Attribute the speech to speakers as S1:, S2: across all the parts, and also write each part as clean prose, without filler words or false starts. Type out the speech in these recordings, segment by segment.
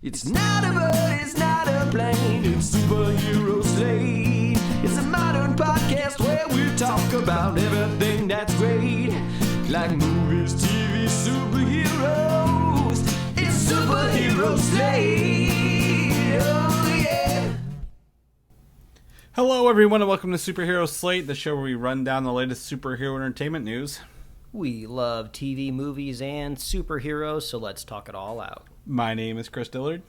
S1: It's not a bird, it's not a plane, it's Superhero Slate. It's a modern podcast where we talk about everything that's great, like movies, TV, superheroes. It's Superhero Slate. Oh yeah.
S2: Hello everyone and welcome to Superhero Slate, the show where we run down the latest superhero entertainment news.
S3: We love TV, movies, and superheroes, so let's talk it all out.
S2: My name is Chris Dillard.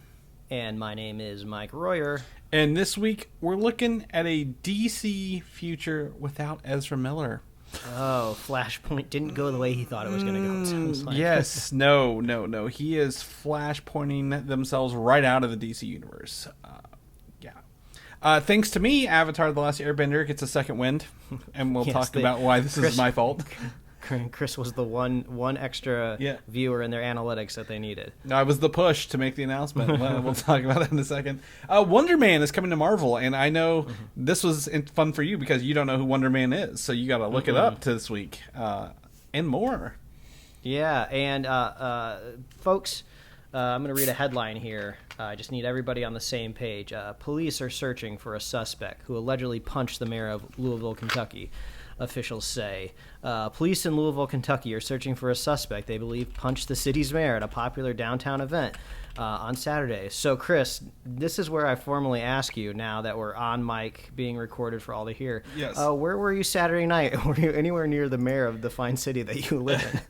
S3: And my name is Mike Royer.
S2: And this week, we're looking at a DC future without Ezra Miller.
S3: Oh, Flashpoint didn't go the way he thought it was going to go, it sounds like.
S2: Yes, no. He is flashpointing themselves right out of the DC universe. Thanks to me, Avatar: The Last Airbender gets a second wind, and we'll talk about why this is my fault.
S3: Chris was the one extra viewer in their analytics that they needed.
S2: I was the push to make the announcement. We'll talk about that in a second. Wonder Man is coming to Marvel, and I know this was fun for you because you don't know who Wonder Man is, so you got to look it up this week and more.
S3: Yeah, and folks, I'm going to read a headline here. I just need everybody on the same page. Police are searching for a suspect who allegedly punched the mayor of Louisville, Kentucky. Officials say police in Louisville, Kentucky are searching for a suspect they believe punched the city's mayor at a popular downtown event on Saturday. So, Chris, this is where I formally ask you, now that we're on mic being recorded for all to hear.
S2: Yes.
S3: Where were you Saturday night? Were you anywhere near the mayor of the fine city that you live in?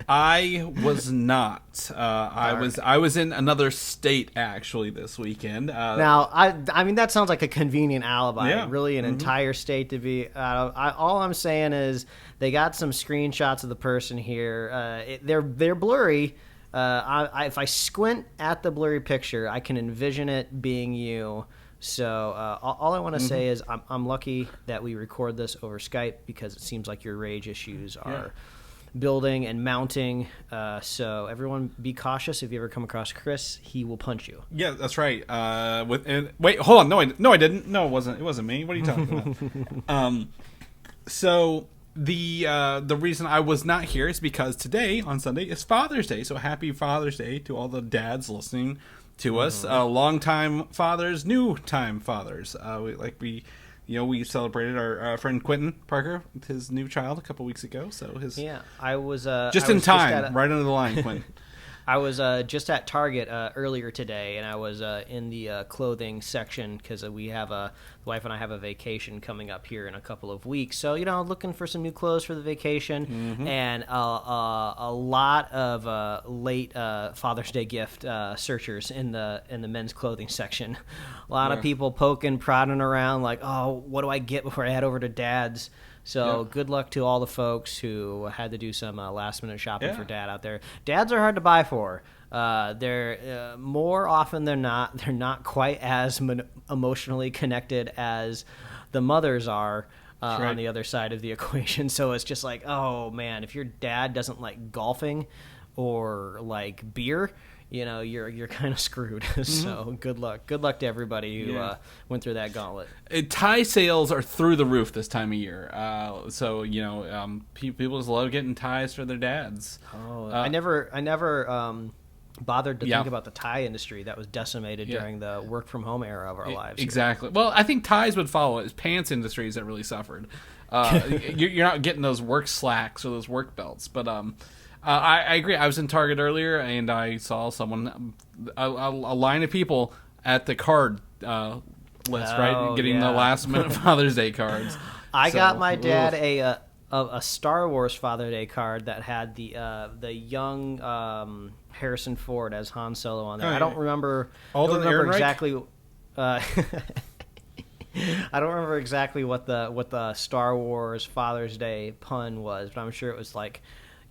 S2: I was not. I was in another state actually this weekend.
S3: Now, I mean that sounds like a convenient alibi.
S2: Yeah.
S3: Really, an entire state to be. All I'm saying is they got some screenshots of the person here. They're blurry. If I squint at the blurry picture, I can envision it being you. So all I want to say is I'm lucky that we record this over Skype because it seems like your rage issues are building and mounting. So everyone be cautious. If you ever come across Chris, he will punch you.
S2: Yeah, that's right. Wait, hold on. No, I didn't. No, it wasn't me. What are you talking about? So the reason I was not here is because today on Sunday is Father's Day. So happy Father's Day to all the dads listening to us. Long-time fathers, new-time fathers. We celebrated our friend Quentin Parker with his new child a couple weeks ago. So
S3: I was
S2: just in time, right under the line, Quentin.
S3: I was just at Target earlier today, and I was in the clothing section because the wife and I have a vacation coming up here in a couple of weeks. So looking for some new clothes for the vacation, and a lot of late Father's Day gift searchers in the men's clothing section. A lot of people poking, prodding around, like, oh, what do I get before I head over to Dad's? So good luck to all the folks who had to do some last-minute shopping for Dad out there. Dads are hard to buy for. They're more often than not, they're not quite as emotionally connected as the mothers are on the other side of the equation. So it's just like, oh, man, if your dad doesn't like golfing or like beer, you're kind of screwed. So good luck to everybody who went through that gauntlet.
S2: Tie sales are through the roof this time of year. People just love getting ties for their dads.
S3: I never bothered to think about the tie industry that was decimated during the work from home era of our lives.
S2: Exactly. Well, I think ties would follow. It's pants industries that really suffered. You're not getting those work slacks or those work belts, but I agree. I was in Target earlier, and I saw a line of people at the card list, getting the last-minute Father's Day cards.
S3: I got my dad a Star Wars Father's Day card that had the young Harrison Ford as Han Solo on there. I don't remember exactly. I don't remember exactly what the Star Wars Father's Day pun was, but I'm sure it was like,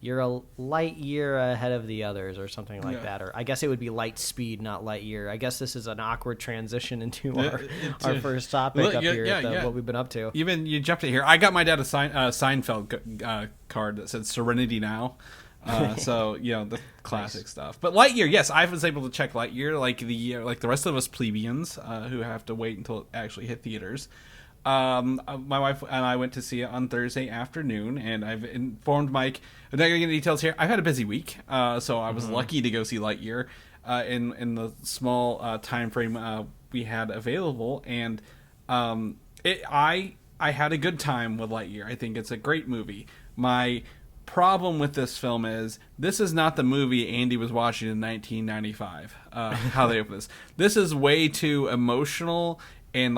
S3: you're a light year ahead of the others or something like that. Or I guess it would be light speed, not light year. I guess this is an awkward transition into our first topic what we've been up to.
S2: Even you jumped it here. I got my dad a Seinfeld card that said Serenity Now. So the classic stuff. But Lightyear, yes, I was able to check Lightyear like the rest of us plebeians who have to wait until it actually hit theaters. My wife and I went to see it on Thursday afternoon, and I've informed Mike. I'm not going to get into details here. I've had a busy week, so I was lucky to go see Lightyear. in the small time frame we had available, and I had a good time with Lightyear. I think it's a great movie. My problem with this film is this is not the movie Andy was watching in 1995. How they open this. This is way too emotional and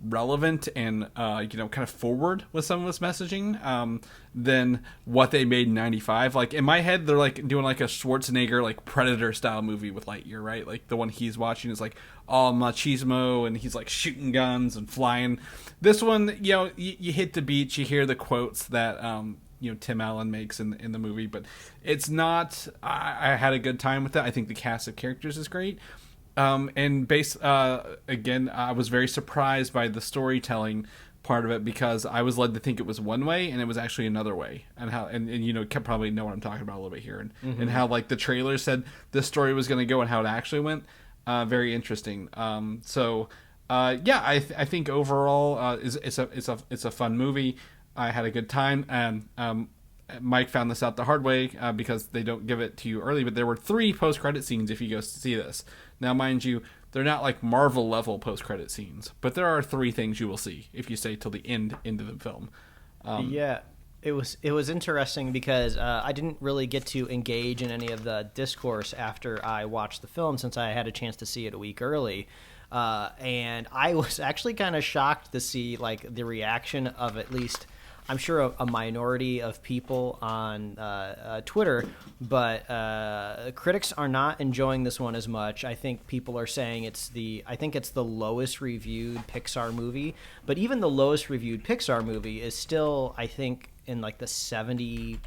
S2: relevant and kind of forward with some of this messaging than what they made in 95. Like in my head, they're like doing like a Schwarzenegger like Predator style movie with Lightyear, right? Like the one he's watching is like all machismo and he's like shooting guns and flying. This one, you hit the beach, you hear the quotes that Tim Allen makes in the movie, but it's not. I had a good time with it. I think the cast of characters is great. And again, I was very surprised by the storytelling part of it because I was led to think it was one way and it was actually another way, and how probably know what I'm talking about a little bit here, and how like the trailer said this story was going to go and how it actually went. Very interesting. I think overall it's a fun movie. I had a good time, and Mike found this out the hard way because they don't give it to you early, but there were 3 post-credit scenes if you go see this. Now, mind you, they're not like Marvel-level post-credit scenes, but there are 3 things you will see if you stay till the end into the film.
S3: It was interesting because I didn't really get to engage in any of the discourse after I watched the film since I had a chance to see it a week early. And I was actually kind of shocked to see like the reaction of at least, I'm sure, a minority of people on Twitter, but critics are not enjoying this one as much. I think people are saying it's the lowest reviewed Pixar movie, but even the lowest reviewed Pixar movie is still, I think, in like the 70%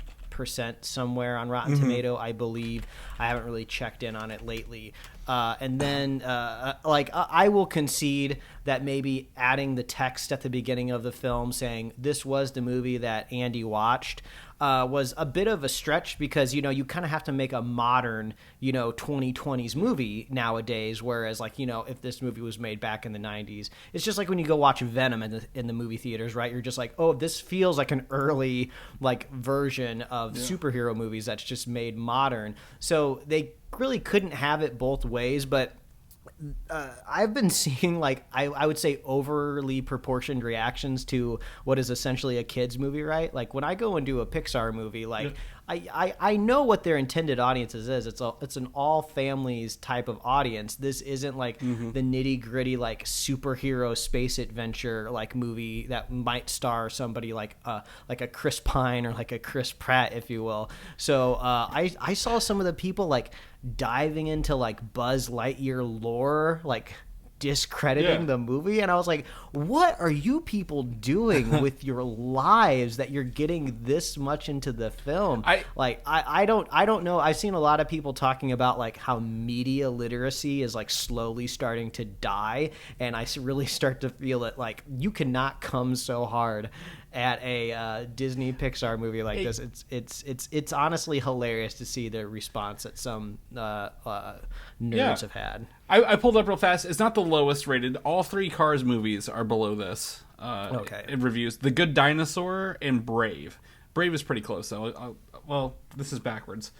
S3: somewhere on Rotten Tomato, I believe. I haven't really checked in on it lately. And then, I will concede that maybe adding the text at the beginning of the film saying this was the movie that Andy watched was a bit of a stretch because, you kind of have to make a modern, 2020s movie nowadays. Whereas, if this movie was made back in the 90s, it's just like when you go watch Venom in the movie theaters, right? You're just like, oh, this feels like an early, version of superhero movies that's just made modern. So they really couldn't have it both ways, but I've been seeing I would say overly proportioned reactions to what is essentially a kids movie, right? Like when I go and do a Pixar movie, I know what their intended audiences is. It's an all families type of audience. This isn't the nitty gritty superhero space adventure movie that might star somebody like a Chris Pine or like a Chris Pratt, if you will. So I saw some of the people diving into Buzz Lightyear lore, discrediting the movie, and I was like, what are you people doing with your lives that you're getting this much into the film? I don't know. I've seen a lot of people talking about how media literacy is slowly starting to die, and I really start to feel it you cannot come so hard at a Disney Pixar movie like this. It's honestly hilarious to see the response that some nerds have had.
S2: I pulled up real fast. It's not the lowest rated. All 3 Cars movies are below this in reviews. The Good Dinosaur and Brave. Brave is pretty close, though. Well, this is backwards.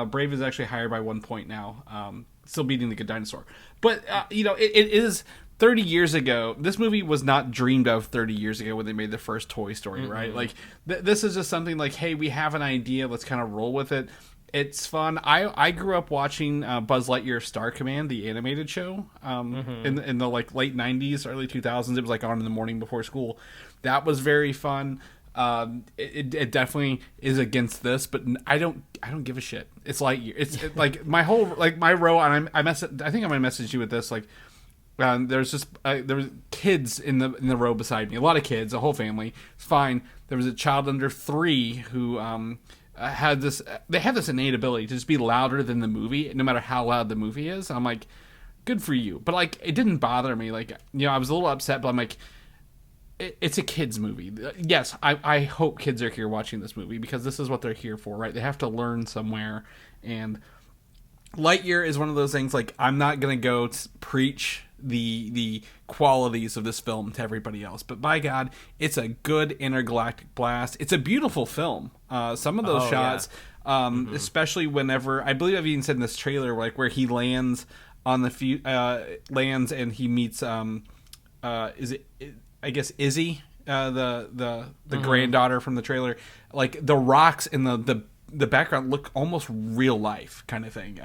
S2: Brave is actually higher by 1 point now, still beating The Good Dinosaur. But, it is 30 years ago. This movie was not dreamed of 30 years ago when they made the first Toy Story, right? This is just something hey, we have an idea. Let's kind of roll with it. It's fun. I grew up watching Buzz Lightyear Star Command, the animated show, in the late 90s, early 2000s. It was on in the morning before school. That was very fun. It definitely is against this, but I don't give a shit. It's Lightyear. It's my whole my row, and I think I'm gonna message you with this. There's just there was kids in the row beside me. A lot of kids, a whole family. It's fine. There was a child under 3 who had this. They have this innate ability to just be louder than the movie, no matter how loud the movie is. I'm like, good for you. But it didn't bother me. I was a little upset, but I'm like, it's a kids movie. Yes, I hope kids are here watching this movie because this is what they're here for, right? They have to learn somewhere, and Lightyear is one of those things. I'm not gonna go preach the qualities of this film to everybody else, but by God, it's a good intergalactic blast. It's a beautiful film. Some of those shots especially whenever I believe I've even said in this trailer, like where he lands on the lands and he meets is it I guess Izzy, the granddaughter from the trailer. Like the rocks in the background look almost real life kind of thing,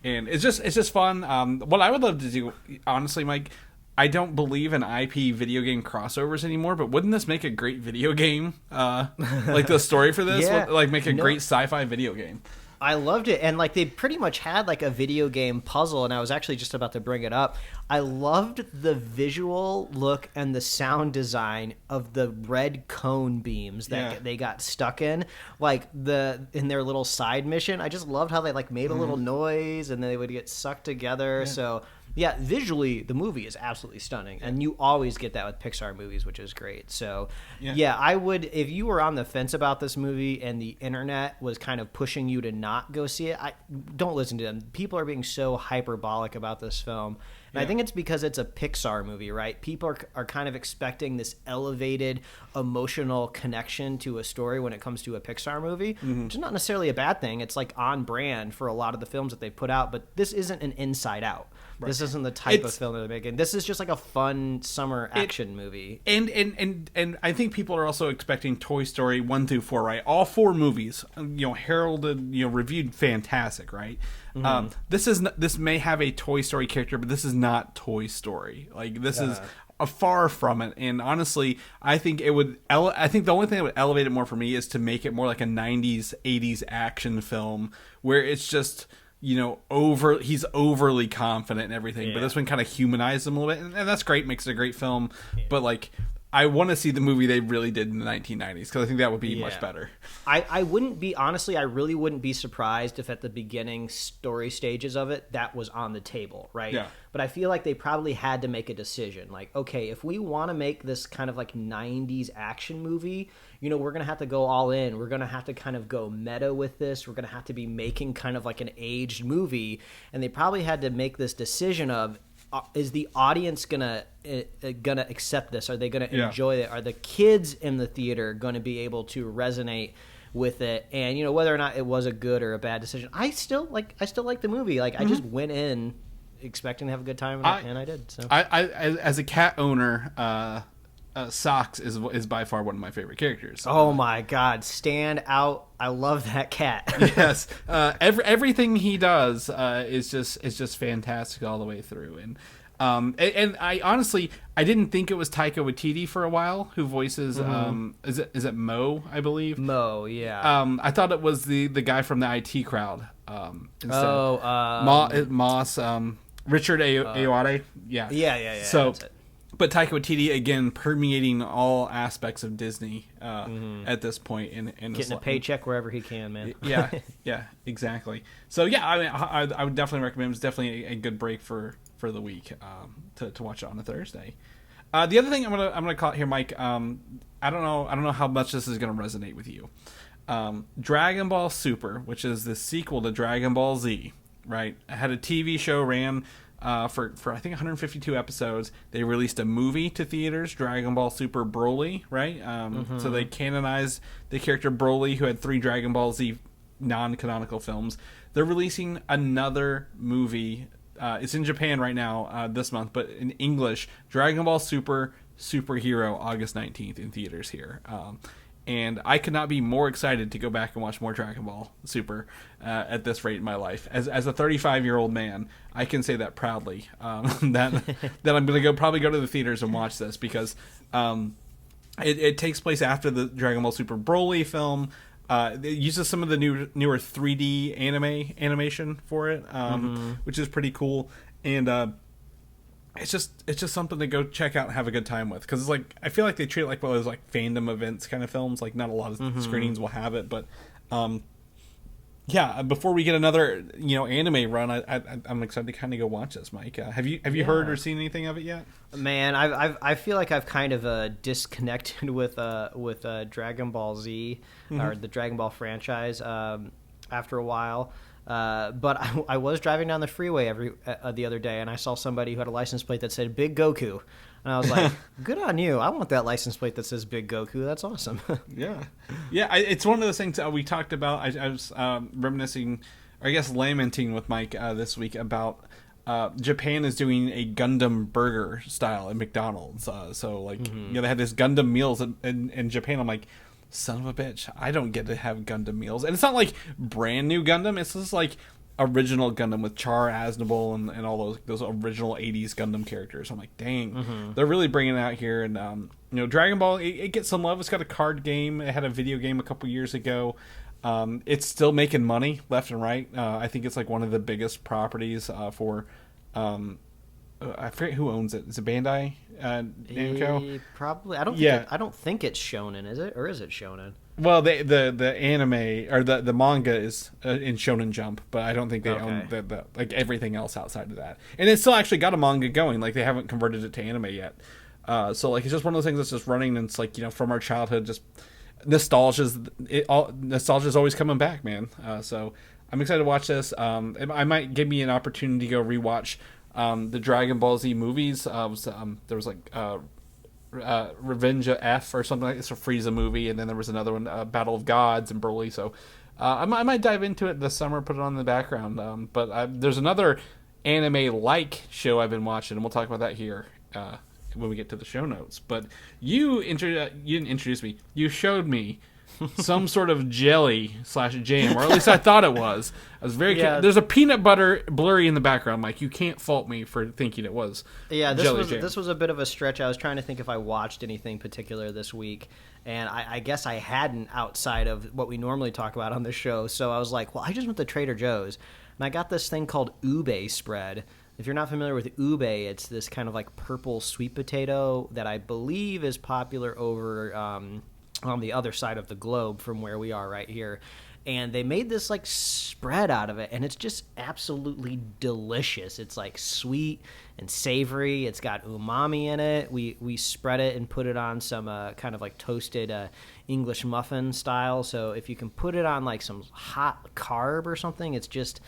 S2: and it's just fun. What I would love to do, honestly, Mike, I don't believe in IP video game crossovers anymore, but wouldn't this make a great video game? Like the story for this,
S3: Yeah.
S2: would, like make a great sci-fi video game.
S3: I loved it, and like they pretty much had like a video game puzzle, and I was actually just about to bring it up. I loved the visual look and the sound design of the red cone beams that they got stuck in, like in their little side mission. I just loved how they like made a little noise and then they would get sucked together. So yeah, visually the movie is absolutely stunning, and you always get that with Pixar movies, which is great. So yeah, I would, if you were on the fence about this movie and the internet was kind of pushing you to not go see it, don't listen to them. People are being so hyperbolic about this film. And I think it's because it's a Pixar movie, right? People are kind of expecting this elevated emotional connection to a story when it comes to a Pixar movie, which is not necessarily a bad thing. It's like on brand for a lot of the films that they put out, but this isn't an Inside Out. Right. This isn't the type of film that they're making. This is just like a fun summer action movie.
S2: And I think people are also expecting Toy Story 1 through 4, right? All 4 movies, heralded, reviewed fantastic, right? This may have a Toy Story character, but this is not Toy Story. Like this is far from it. And honestly, I think it would. I think the only thing that would elevate it more for me is to make it more like a 90s, 80s action film where it's just. He's overly confident in everything, but this one kind of humanized him a little bit, and that's great, makes it a great film. But like, I want to see the movie they really did in the 1990s because I think that would be much better.
S3: I wouldn't be, honestly, I really wouldn't be surprised if at the beginning story stages of it that was on the table, right? Yeah. But I feel like they probably had to make a decision, like, okay, if we want to make this kind of like 90s action movie, we're going to have to go all in. We're going to have to kind of go meta with this. We're going to have to be making kind of like an aged movie. And they probably had to make this decision of, is the audience gonna accept this? Are they gonna enjoy it? Are the kids in the theater going to be able to resonate with it? And whether or not it was a good or a bad decision, I still like the movie. Like I just went in expecting to have a good time, and I did. So
S2: I as a cat owner, Socks is by far one of my favorite characters.
S3: Oh my God, stand out! I love that cat.
S2: Yes, everything he does is just fantastic all the way through. And I honestly I didn't think it was Taika Waititi for a while who voices is it Mo, I believe.
S3: Mo, yeah.
S2: I thought it was the guy from the IT crowd. Moss, Richard Ayoade.
S3: Yeah.
S2: So. But Taika Waititi, again, permeating all aspects of Disney at this point.
S3: Getting a paycheck wherever he can, man.
S2: Yeah, exactly. So, yeah, I mean, I would definitely recommend it. It's definitely a good break for the week to watch it on a Thursday. The other thing I'm gonna call it here, Mike, I don't know how much this is going to resonate with you. Dragon Ball Super, which is the sequel to Dragon Ball Z, right? I had a TV show ran... for I think 152 episodes. They released a movie to theaters, Dragon Ball Super Broly, right? So they canonized the character Broly, who had 3 Dragon Ball Z non-canonical films. They're releasing another movie. It's in Japan right now this month, but in English, Dragon Ball Super Superhero, August 19th in theaters here. And I could not be more excited to go back and watch more Dragon Ball Super at this rate in my life. As a 35-year-old man, I can say that proudly. That I'm going to probably go to the theaters and watch this because it takes place after the Dragon Ball Super Broly film. It uses some of the newer 3D animation for it, which is pretty cool. And it's just something to go check out and have a good time with, because it's like I feel like they treat it like one of those like fandom events kind of films. Like not a lot of screenings will have it, but yeah. Before we get another anime run, I'm excited to kind of go watch this, Mike. Have you heard or seen anything of it yet?
S3: Man, I feel like I've kind of disconnected with Dragon Ball Z or the Dragon Ball franchise after a while. But I was driving down the freeway the other day, and I saw somebody who had a license plate that said Big Goku. And I was like, good on you. I want that license plate that says Big Goku. That's awesome.
S2: Yeah. It's one of those things we talked about. I was reminiscing, or I guess lamenting with Mike this week about Japan is doing a Gundam burger style at McDonald's. They had this Gundam meals in Japan. I'm like, son of a bitch, I don't get to have Gundam meals. And it's not like brand new Gundam. It's just like original Gundam with Char Aznable and all those original 80s Gundam characters. I'm like, dang, they're really bringing it out here. And Dragon Ball, it gets some love. It's got a card game. It had a video game a couple years ago. It's still making money left and right. I think it's like one of the biggest properties for I forget who owns it. Is it Bandai Namco?
S3: Probably. I don't think it's Shonen, is it? Or is it Shonen?
S2: Well, the anime or the manga is in Shonen Jump, but I don't think they own the like everything else outside of that. And it's still actually got a manga going. Like they haven't converted it to anime yet. So like it's just one of those things that's just running. And it's like from our childhood, just nostalgia's always coming back, man. So I'm excited to watch this. I might give me an opportunity to go rewatch the Dragon Ball Z movies. There was like Revenge of F or something like this, a Frieza movie, and then there was another one, Battle of Gods and Broly. So I might dive into it this summer, put it on in the background. But there's another anime-like show I've been watching, and we'll talk about that here when we get to the show notes. But you didn't introduce me. You showed me some sort of jelly/jam, or at least I thought it was. I was very. There's a peanut butter blurry in the background, Mike. You can't fault me for thinking it was. Yeah,
S3: this was a bit of a stretch. I was trying to think if I watched anything particular this week, and I guess I hadn't outside of what we normally talk about on the show. So I was like, well, I just went to Trader Joe's, and I got this thing called ube spread. If you're not familiar with ube, it's this kind of like purple sweet potato that I believe is popular over on the other side of the globe from where we are right here. And they made this like spread out of it, and it's just absolutely delicious. It's like sweet and savory. It's got umami in it. We spread it and put it on some kind of like toasted English muffin style. So if you can put it on like some hot carb or something, it's just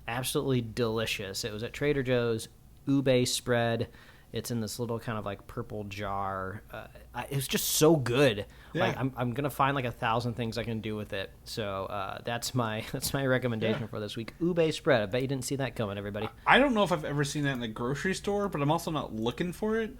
S3: absolutely delicious. It was at Trader Joe's, ube spread. It's in this little kind of like purple jar. It was just so good. Yeah. Like I'm gonna find like 1,000 things I can do with it. So that's my recommendation for this week. Ube spread. I bet you didn't see that coming, everybody.
S2: I don't know if I've ever seen that in a grocery store, but I'm also not looking for it.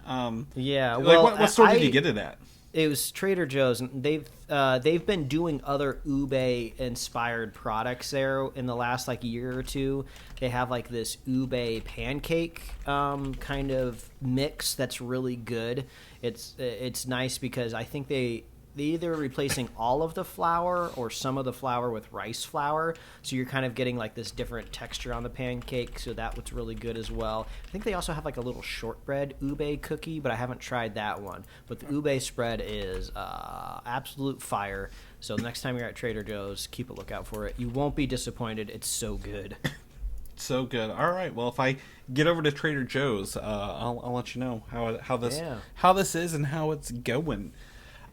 S3: Yeah.
S2: Well, like what store did you get it at?
S3: It was Trader Joe's, and they've been doing other ube inspired products there in the last like year or two. They have like this ube pancake kind of mix that's really good. It's nice because I think they either replacing all of the flour or some of the flour with rice flour, so you're kind of getting like this different texture on the pancake, so that was really good as well. I think they also have like a little shortbread ube cookie, but I haven't tried that one. But the ube spread is absolute fire, so next time you're at Trader Joe's, keep a lookout for it. You won't be disappointed. It's so good.
S2: So good. All right, well, if I get over to Trader Joe's, I'll let you know how this is and how it's going.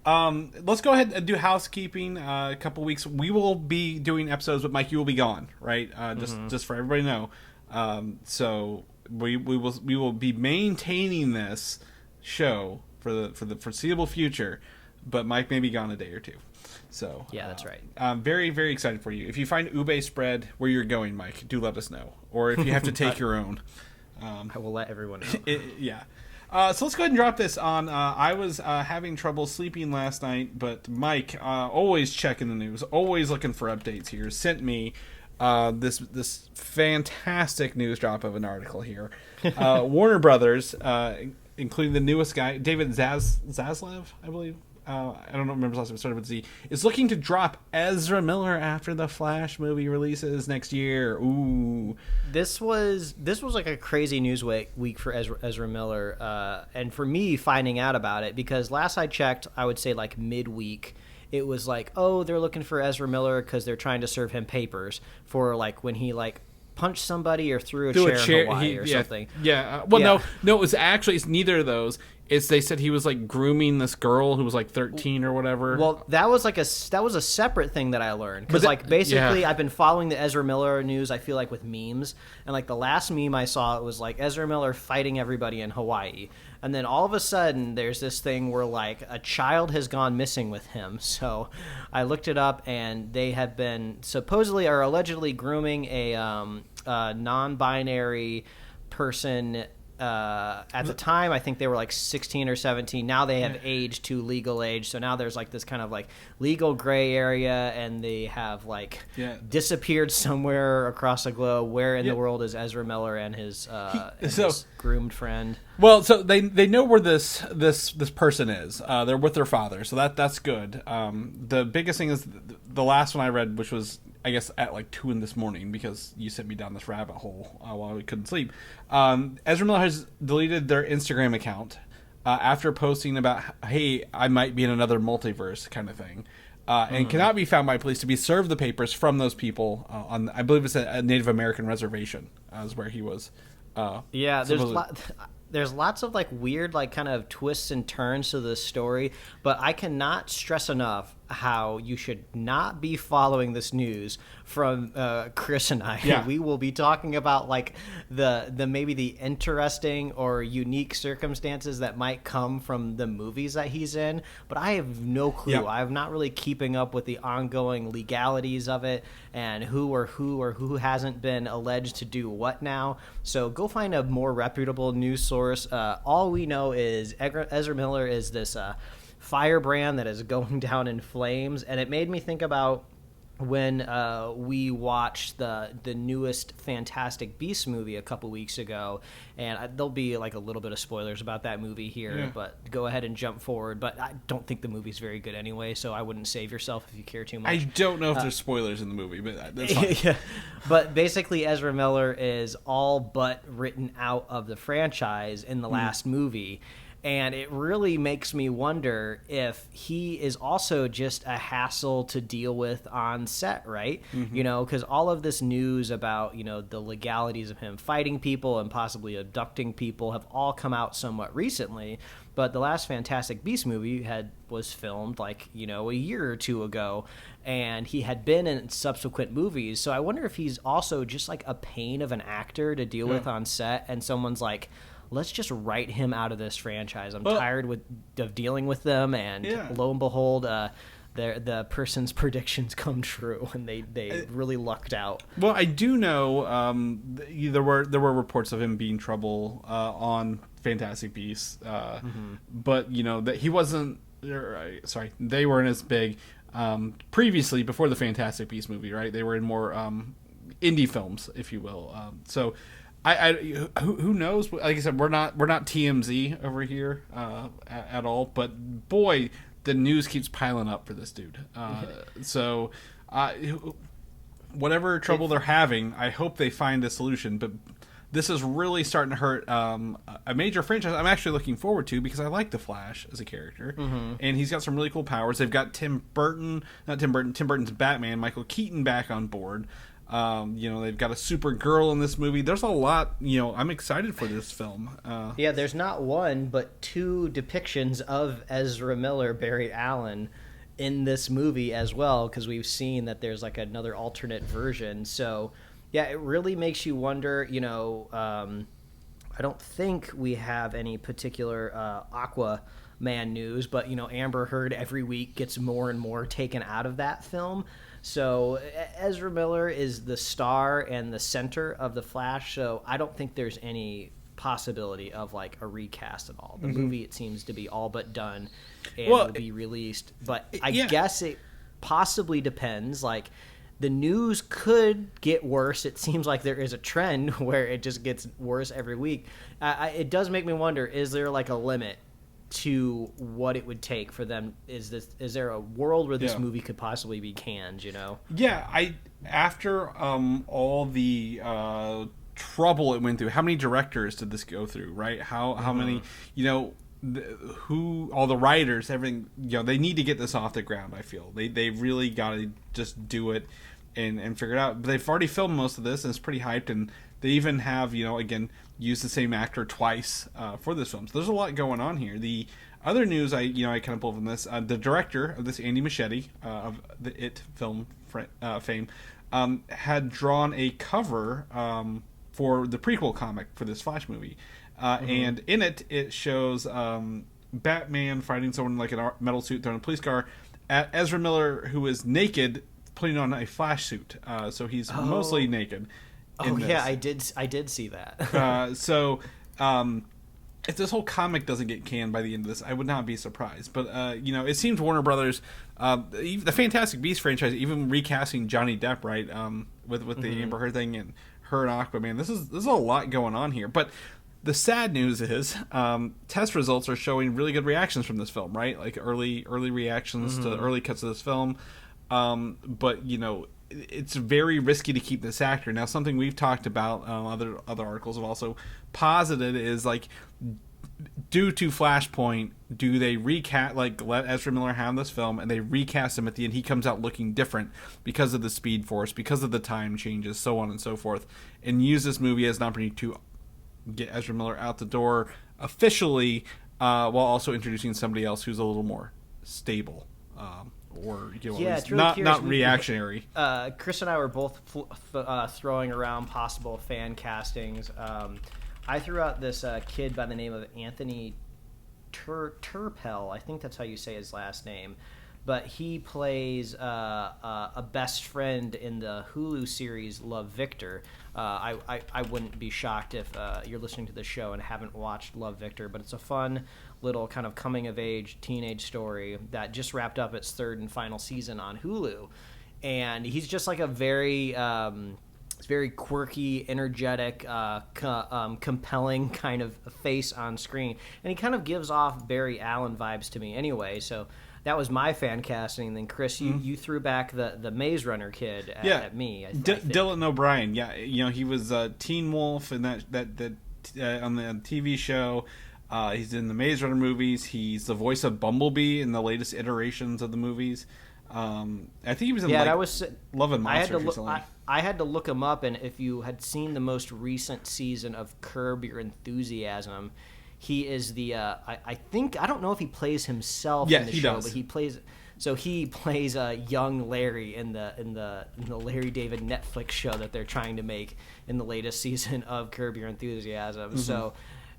S2: Let's go ahead and do housekeeping. A couple weeks, we will be doing episodes, but Mike, you will be gone, right? Just for everybody to know. So we will be maintaining this show for the foreseeable future, but Mike may be gone a day or two. So
S3: yeah, that's right.
S2: I'm very, very excited for you. If you find ube spread where you're going, Mike, do let us know. Or if you have to take your own,
S3: I will let everyone know.
S2: Yeah. So let's go ahead and drop this on. I was having trouble sleeping last night, but Mike, always checking the news, always looking for updates here, sent me this fantastic news drop of an article here. Warner Brothers, including the newest guy, David Zaslav, I believe. I don't remember his last name, started with Z, is looking to drop Ezra Miller after the Flash movie releases next year. Ooh.
S3: This was like a crazy news week for Ezra Miller, and for me finding out about it, because last I checked, I would say like midweek, it was like, oh, they're looking for Ezra Miller because they're trying to serve him papers for like when he like punched somebody or threw a chair in Hawaii or something.
S2: Yeah. No, it was actually, it's neither of those. they said he was like grooming this girl who was like 13 or whatever.
S3: Well, that was a separate thing that I learned, because like basically I've been following the Ezra Miller news. I feel like with memes, and like the last meme I saw, it was like Ezra Miller fighting everybody in Hawaii, and then all of a sudden there's this thing where like a child has gone missing with him. So I looked it up, and they have been supposedly or allegedly grooming a non-binary person. At the time, I think they were like 16 or 17. Now they have aged to legal age. So now there's like this kind of like legal gray area, and they have like disappeared somewhere across the globe. Where in the world is Ezra Miller and his groomed friend?
S2: Well, so they know where this person is. They're with their father, so that's good. The biggest thing is the last one I read, which was, I guess, at like 2 in this morning, because you sent me down this rabbit hole while we couldn't sleep. Ezra Miller has deleted their Instagram account after posting about, hey, I might be in another multiverse kind of thing, and cannot be found by police to be served the papers from those people on, I believe it's a Native American reservation, is where he was.
S3: There's lots of like weird like kind of twists and turns to this story, but I cannot stress enough how you should not be following this news from Chris and I.
S2: Yeah.
S3: We will be talking about like the maybe the interesting or unique circumstances that might come from the movies that he's in, but I have no clue.
S2: Yeah.
S3: I'm not really keeping up with the ongoing legalities of it and who hasn't been alleged to do what now. So go find a more reputable news source. All we know is Ezra Miller is this firebrand that is going down in flames, and it made me think about when we watched the newest Fantastic Beasts movie a couple weeks ago, and there'll be like a little bit of spoilers about that movie here, but go ahead and jump forward. But I don't think the movie's very good anyway, so I wouldn't save yourself if you care too much.
S2: I don't know if there's spoilers in the movie, but that's fine.
S3: Yeah. But basically Ezra Miller is all but written out of the franchise in the last movie. And it really makes me wonder if he is also just a hassle to deal with on set, right? Mm-hmm. You know, because all of this news about, you know, the legalities of him fighting people and possibly abducting people have all come out somewhat recently. But the last Fantastic Beasts movie was filmed like, you know, a year or two ago, and he had been in subsequent movies. So I wonder if he's also just like a pain of an actor to deal with on set, and someone's like, let's just write him out of this franchise. I'm tired of dealing with them, and lo and behold, the person's predictions come true, and they really lucked out.
S2: Well, I do know there were reports of him being trouble on Fantastic Beasts, but you know that he wasn't. Sorry, they weren't as big previously before the Fantastic Beasts movie, right? They were in more indie films, if you will. So. Who knows? Like I said, we're not TMZ over here at all. But boy, the news keeps piling up for this dude. So whatever trouble they're having, I hope they find a solution. But this is really starting to hurt a major franchise I'm actually looking forward to, because I like the Flash as a character, and he's got some really cool powers. They've got Tim Burton's Batman, Michael Keaton back on board. You know, they've got a Supergirl in this movie. There's a lot, you know, I'm excited for this film.
S3: There's not one, but 2 depictions of Ezra Miller, Barry Allen, in this movie as well, because we've seen that there's like another alternate version. So, yeah, it really makes you wonder, you know, I don't think we have any particular Aquaman news, but, you know, Amber Heard every week gets more and more taken out of that film. So Ezra Miller is the star and the center of the Flash, so I don't think there's any possibility of like a recast at all. The movie, it seems to be all but done and will be released. But I guess it possibly depends. Like, the news could get worse. It seems like there is a trend where it just gets worse every week. It does make me wonder, is there like a limit to what it would take for them? Is there a world where this movie could possibly be canned, you know?
S2: After all the trouble it went through, how many directors did this go through, right? How many, you know, all the writers, everything, you know, they need to get this off the ground. I feel they really got to just do it and figure it out. But they've already filmed most of this, and it's pretty hyped, and they even have, you know, again, use the same actor twice for this film. So there's a lot going on here. The other news I kind of pulled from this, the director of this, Andy Muschietti, of the It film fame, had drawn a cover for the prequel comic for this Flash movie. And in it shows Batman fighting someone like a metal suit throwing a police car at Ezra Miller, who is naked, putting on a Flash suit. So he's mostly naked.
S3: Oh yeah, I did see that.
S2: If this whole comic doesn't get canned by the end of this, I would not be surprised. But it seems Warner Brothers, the Fantastic Beasts franchise, even recasting Johnny Depp, right, with the Amber Heard thing and her and Aquaman. This is a lot going on here. But the sad news is test results are showing really good reactions from this film, right? Like early reactions to early cuts of this film. But it's very risky to keep this actor. Now, something we've talked about, other articles have also posited, is like, due to Flashpoint, do they recast, like, let Ezra Miller have this film and they recast him at the end? He comes out looking different because of the Speed Force, because of the time changes, so on and so forth, and use this movie as an opportunity to get Ezra Miller out the door officially, while also introducing somebody else who's a little more stable. Or
S3: it's really
S2: not reactionary.
S3: Chris and I were both throwing around possible fan castings. I threw out this kid by the name of Anthony Turpel. I think that's how you say his last name. But he plays a best friend in the Hulu series Love, Victor. I wouldn't be shocked if you're listening to the show and haven't watched Love, Victor, but it's a fun little kind of coming-of-age teenage story that just wrapped up its third and final season on Hulu. And he's just like a very quirky, energetic, compelling kind of face on screen. And he kind of gives off Barry Allen vibes to me anyway, so that was my fan casting. And then Chris, you threw back the Maze Runner kid at me. I think.
S2: Dylan O'Brien. Yeah, he was Teen Wolf in that on the TV show. He's in the Maze Runner movies. He's the voice of Bumblebee in the latest iterations of the movies. I think he was in Love and Monsters recently.
S3: I had to look him up, and if you had seen the most recent season of Curb Your Enthusiasm, he is the I don't know if he plays himself in the show,
S2: does.
S3: But he plays young Larry in the Larry David Netflix show that they're trying to make in the latest season of Curb Your Enthusiasm. Mm-hmm. So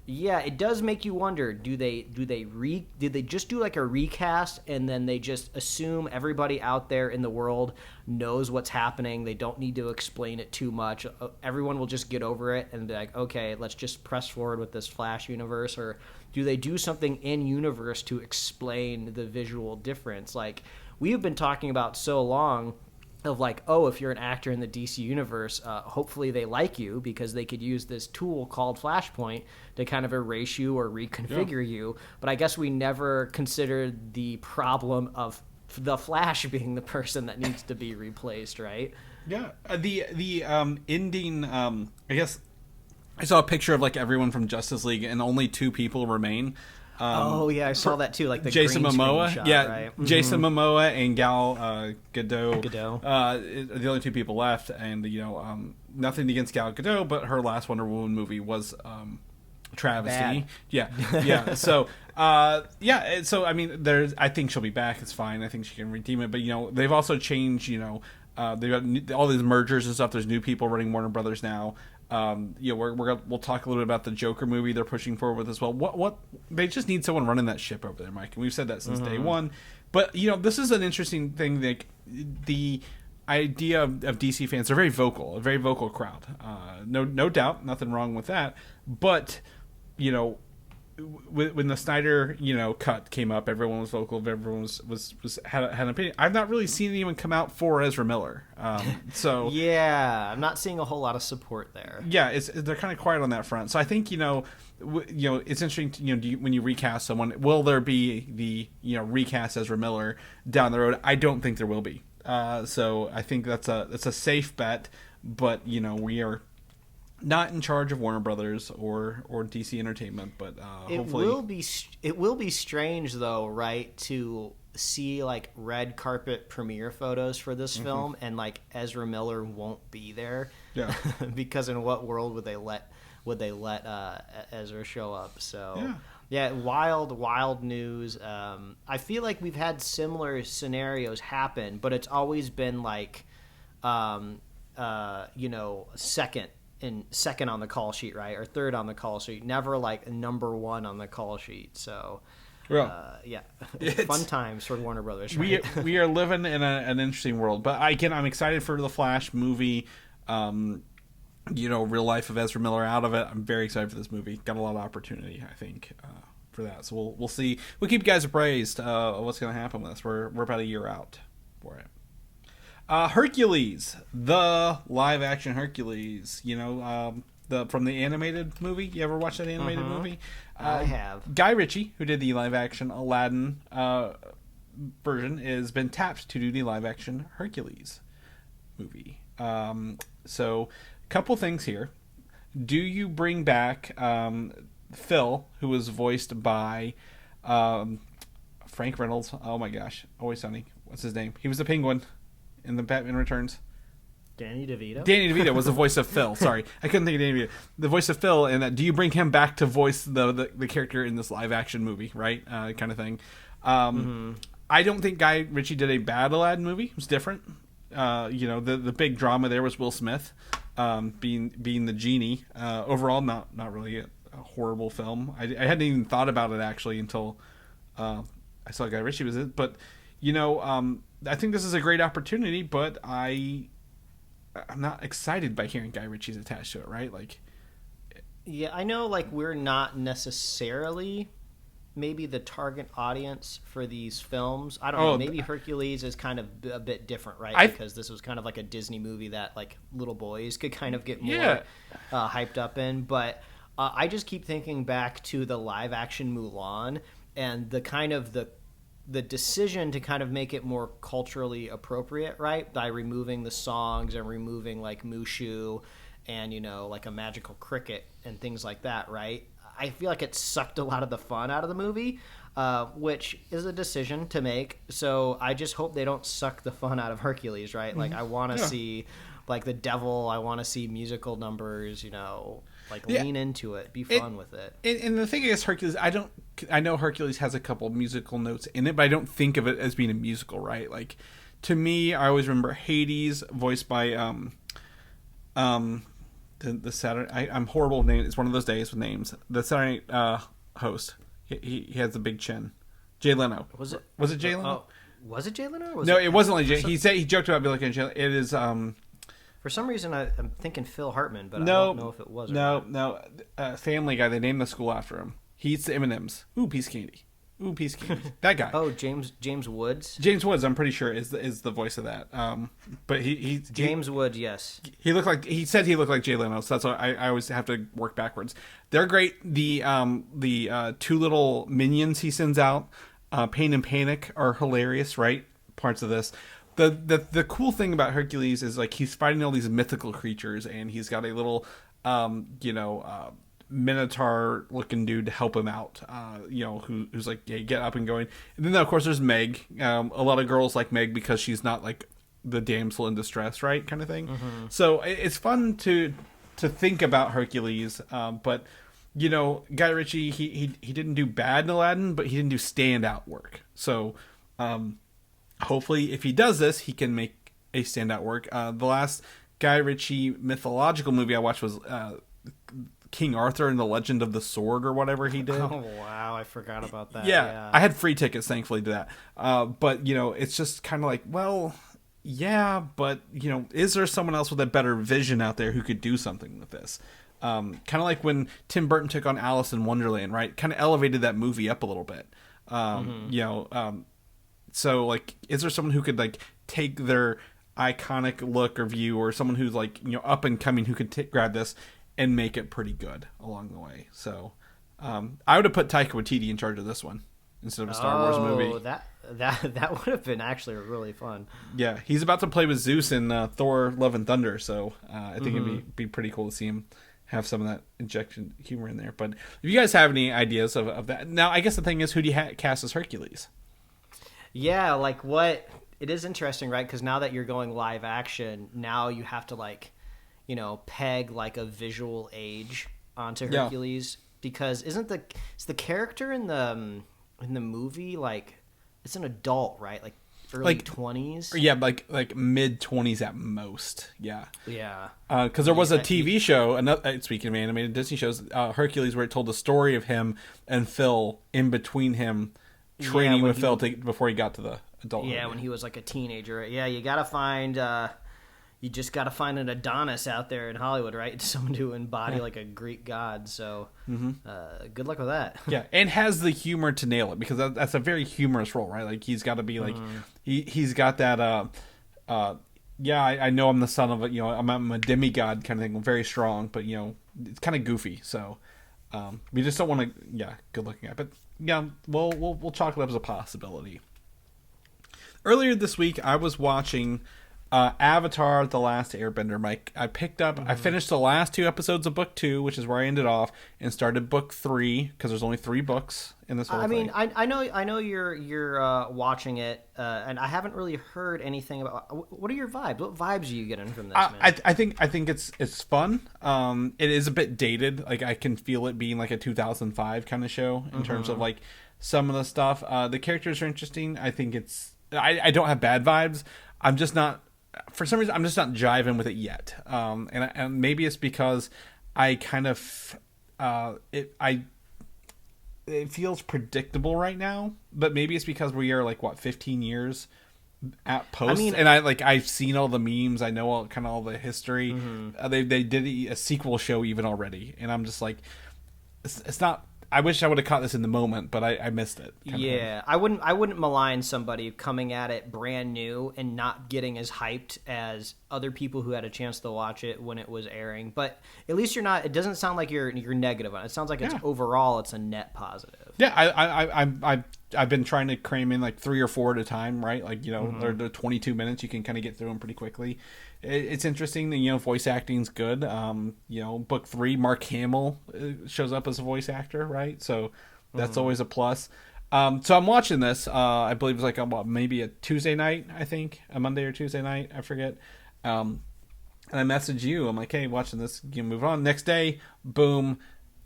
S3: yeah, it does make you wonder, did they just do like a recast and then they just assume everybody out there in the world knows what's happening, they don't need to explain it too much, everyone will just get over it and be like, okay, let's just press forward with this Flash universe? Or do they do something in universe to explain the visual difference? Like, we've been talking about so long of like, oh, if you're an actor in the DC universe, hopefully they like you because they could use this tool called Flashpoint to kind of erase you or reconfigure you. But I guess we never considered the problem of the Flash being the person that needs to be replaced, right?
S2: Yeah. The ending, I guess I saw a picture of like everyone from Justice League and only 2 people remain.
S3: I saw that too, like the
S2: Jason
S3: green
S2: Momoa,
S3: screen shot, right? Mm-hmm.
S2: Jason Momoa and Gal Gadot, the only 2 people left, and nothing against Gal Gadot, but her last Wonder Woman movie was travesty.
S3: Bad.
S2: Yeah. So I mean, I think she'll be back. It's fine. I think she can redeem it. But they've also changed. They've got all these mergers and stuff. There's new people running Warner Brothers now. We'll talk a little bit about the Joker movie they're pushing forward with as well. What they just need someone running that ship over there, Mike, and we've said that since day one. But this is an interesting thing. Like, the idea of DC fans, they're very vocal, a very vocal crowd. No doubt, nothing wrong with that. But when the Snyder cut came up, everyone was vocal. Everyone had an opinion. I've not really seen anyone come out for Ezra Miller. So
S3: yeah, I'm not seeing a whole lot of support there.
S2: Yeah, they're kind of quiet on that front. So I think it's interesting. When you recast someone, will there be the recast Ezra Miller down the road? I don't think there will be. So I think that's a safe bet. But we are not in charge of Warner Brothers or DC Entertainment, but hopefully
S3: it will be strange though, right, to see like red carpet premiere photos for this film and like Ezra Miller won't be there.
S2: Yeah.
S3: Because in what world would they let would they let Ezra show up. So yeah, wild news. I feel like we've had similar scenarios happen, but it's always been like second on the call sheet, right, or third on the call sheet, never like number one on the call sheet. So fun times for Warner Brothers, right?
S2: we are living in an interesting world, but I'm excited for the Flash movie. Real life of Ezra Miller out of it. I'm very excited for this movie. Got a lot of opportunity, I think, for that. So we'll see. We'll keep you guys appraised of what's going to happen with this. We're about a year out for it. Hercules, the live action Hercules. From the animated movie. You ever watch that animated movie?
S3: I have.
S2: Guy Ritchie, who did the live action Aladdin version, has been tapped to do the live action Hercules movie. So, couple things here. Do you bring back Phil, who was voiced by Frank Reynolds? Oh my gosh, Always Sunny. What's his name? He was the Penguin in the Batman Returns.
S3: Danny DeVito?
S2: Danny DeVito was the voice of Phil. Sorry, I couldn't think of Danny DeVito. The voice of Phil, and do you bring him back to voice the character in this live action movie, right? Kind of thing. I don't think Guy Ritchie did a bad Aladdin movie. It was different. The big drama there was Will Smith being the genie. Overall, not really a horrible film. I hadn't even thought about it actually until I saw Guy Ritchie was it. But I think this is a great opportunity. But I'm not excited by hearing Guy Ritchie's attached to it. Right? Like,
S3: yeah, I know. Like, we're not necessarily maybe the target audience for these films. I don't know. Maybe Hercules is kind of a bit different, right? Because this was kind of like a Disney movie that like little boys could kind of get more hyped up in. But I just keep thinking back to the live action Mulan and the kind of the decision to kind of make it more culturally appropriate, right? By removing the songs and removing like Mushu and, like a magical cricket and things like that, right? I feel like it sucked a lot of the fun out of the movie, which is a decision to make. So I just hope they don't suck the fun out of Hercules, right? Like, I want to see, like, the devil. I want to see musical numbers, lean into it. Be fun with it.
S2: And the thing is, Hercules, I know Hercules has a couple musical notes in it, but I don't think of it as being a musical, right? Like, to me, I always remember Hades, voiced by the Saturday. I'm horrible with names. It's one of those days with names. The Saturday host. He has the big chin. Jay Leno. Was it Jay Leno?
S3: Was it Jay Leno?
S2: It wasn't like Jay. He joked about being like Jay Leno. It is.
S3: For some reason, I'm thinking Phil Hartman, but I don't know if it was.
S2: No. Family Guy. They named the school after him. He eats the M&Ms. Ooh, piece of candy. That guy.
S3: Oh, James Woods.
S2: James Woods, I'm pretty sure is the voice of that. But
S3: James Woods, yes.
S2: He said he looked like Jay Leno, so that's why I always have to work backwards. They're great. The two little minions he sends out, Pain and Panic, are hilarious. Right, parts of this. The cool thing about Hercules is like he's fighting all these mythical creatures, and he's got a little Minotaur looking dude to help him out, who's like, yeah, get up and going. And then of course there's Meg. A lot of girls like Meg because she's not like the damsel in distress, right, kind of thing. So it's fun to think about Hercules, but Guy Ritchie, he didn't do bad in Aladdin, but he didn't do standout work. So hopefully if he does this, he can make a standout work. The last Guy Ritchie mythological movie I watched was King Arthur and the Legend of the Sword or whatever he did.
S3: Oh, wow. I forgot about that.
S2: Yeah. I had free tickets, thankfully, to that. But, it's just kind of like, well, yeah, but, is there someone else with a better vision out there who could do something with this? Kind of like when Tim Burton took on Alice in Wonderland, right? Kind of elevated that movie up a little bit. So, like, is there someone who could, like, take their iconic look or view, or someone who's, like, up and coming who could grab this and make it pretty good along the way. So I would have put Taika Waititi in charge of this one instead of a Star Wars movie.
S3: That would have been actually really fun.
S2: Yeah, he's about to play with Zeus in Thor: Love and Thunder, so I think it'd be pretty cool to see him have some of that injection humor in there. But if you guys have any ideas of that, now I guess the thing is, who do you cast as Hercules?
S3: Yeah, like what? It is interesting, right? Because now that you're going live action, now you have to like, peg like a visual age onto
S2: Yeah.
S3: Hercules because is the character in the movie like it's an adult, right? Like early 20s.
S2: Yeah, like mid 20s at most. Yeah.
S3: Yeah.
S2: Because there was a TV show. Speaking of animated Disney shows, Hercules, where it told the story of him and Phil in between him training with Phil before he got to the adulthood.
S3: Yeah, when he was like a teenager. Yeah, you gotta find. You just gotta find an Adonis out there in Hollywood, right? Someone to embody like a Greek god. So, good luck with that.
S2: Yeah, and has the humor to nail it because that's a very humorous role, right? Like he's got to be like he's got that. I know I'm the son of I'm a demigod kind of thing, very strong, but it's kind of goofy. So we just don't want to good looking at, but we'll chalk it up as a possibility. Earlier this week, I was watching Avatar: The Last Airbender. Mike, I finished the last 2 episodes of book 2, which is where I ended off, and started book 3 because there's only 3 books in this whole thing.
S3: I know you're watching it, and I haven't really heard anything about. What are your vibes? What vibes are you getting from this? Man?
S2: I think it's fun. It is a bit dated. Like I can feel it being like a 2005 kind of show in terms of like some of the stuff. The characters are interesting. I think I don't have bad vibes. I'm just not. For some reason, I'm just not jiving with it yet, and maybe it's because I kind of it feels predictable right now. But maybe it's because we are 15 years at post, and I've seen all the memes, I know all the history. They did a sequel show even already, and I'm just like, it's not. I wish I would have caught this in the moment, but I missed it.
S3: Yeah, I wouldn't malign somebody coming at it brand new and not getting as hyped as other people who had a chance to watch it when it was airing. But at least you're not. It doesn't sound like you're negative on it. It sounds like it's overall it's a net positive.
S2: Yeah, I've been trying to cram in 3 or 4 at a time, right? They're 22 minutes. You can kind of get through them pretty quickly. It's interesting that voice acting's good. Book 3, Mark Hamill shows up as a voice actor, right? So that's always a plus. So I'm watching this. I believe it's maybe a Tuesday night. I think a Monday or Tuesday night. I forget. And I message you. I'm like, hey, watching this. Move on. Next day, boom.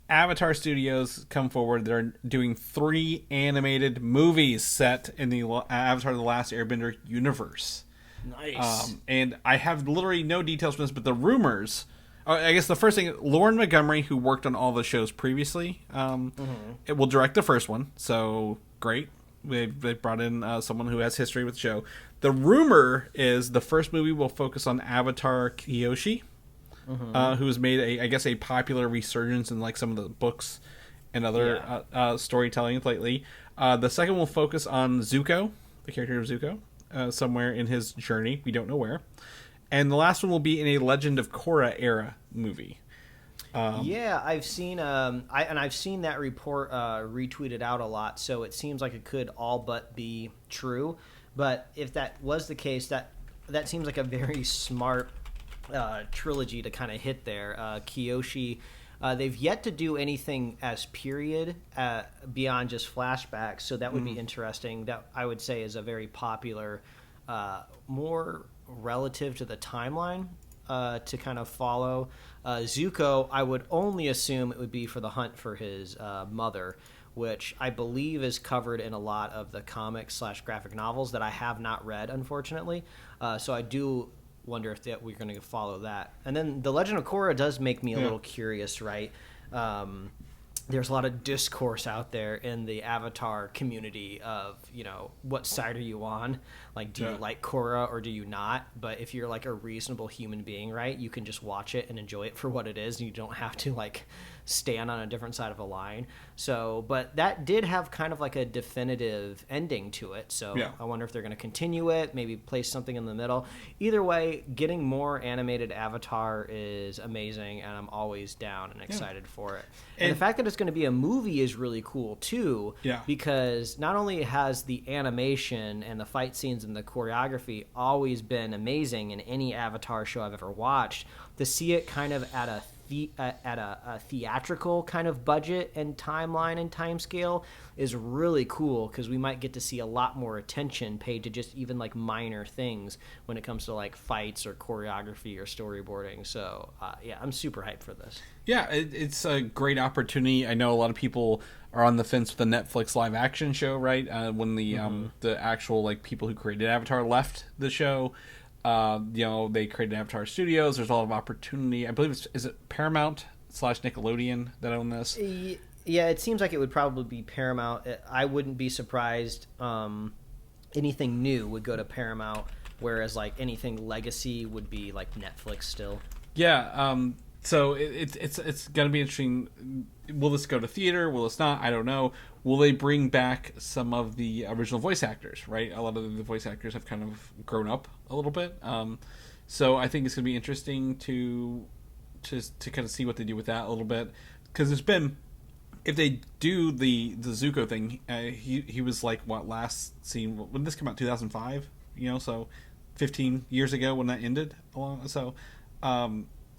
S2: Avatar Studios come forward. They're doing 3 animated movies set in the Avatar: The Last Airbender universe.
S3: Nice.
S2: And I have literally no details from this, but the rumors. I guess the first thing, Lauren Montgomery, who worked on all the shows previously, it will direct the first one. So great. They brought in someone who has history with the show. The rumor is the first movie will focus on Avatar Kiyoshi, who has made a popular resurgence in some of the books and other storytelling lately. The second will focus on Zuko, the character of Zuko. Somewhere in his journey, we don't know where, and the last one will be in a Legend of Korra era movie.
S3: I've seen I've seen that report retweeted out a lot, so it seems like it could all but be true. But if that was the case, that seems like a very smart trilogy to kind of hit there. Kiyoshi. They've yet to do anything as period beyond just flashbacks, so that would be interesting. That I would say is a very popular, more relative to the timeline to kind of follow. Zuko, I would only assume it would be for the hunt for his mother, which I believe is covered in a lot of the comics/graphic novels that I have not read, unfortunately. So I do wonder if we're going to follow that. And then the Legend of Korra does make me a little curious, right? There's a lot of discourse out there in the Avatar community of, what side are you on? Do you like Korra or do you not? But if you're a reasonable human being, right, you can just watch it and enjoy it for what it is. And you don't have to stand on a different side of a line. So, but that did have kind of a definitive ending to it. So I wonder if they're going to continue it, maybe place something in the middle. Either way, getting more animated Avatar is amazing, and I'm always down and excited for it. And the fact that it's going to be a movie is really cool too, because not only has the animation and the fight scenes and the choreography always been amazing in any Avatar show I've ever watched, to see it kind of at a a theatrical kind of budget and timeline and time scale is really cool, because we might get to see a lot more attention paid to just even like minor things when it comes to like fights or choreography or storyboarding. So yeah, I'm super hyped for this.
S2: Yeah, it's a great opportunity. I know a lot of people are on the fence with the Netflix live action show, right? When the actual like people who created Avatar left the show, they created Avatar Studios. There's a lot of opportunity. I believe is it Paramount / Nickelodeon that own this?
S3: Yeah, it seems like it would probably be Paramount. I wouldn't be surprised. Anything new would go to Paramount, whereas like anything legacy would be like Netflix still.
S2: Yeah. So it's gonna be interesting. Will this go to theater? Will this not? I don't know. Will they bring back some of the original voice actors? Right, a lot of the voice actors have kind of grown up a little bit. So I think it's gonna be interesting to kind of see what they do with that a little bit, because there's been, if they do the Zuko thing, he was like what last seen when this came out 2005. So 15 years ago when that ended. So.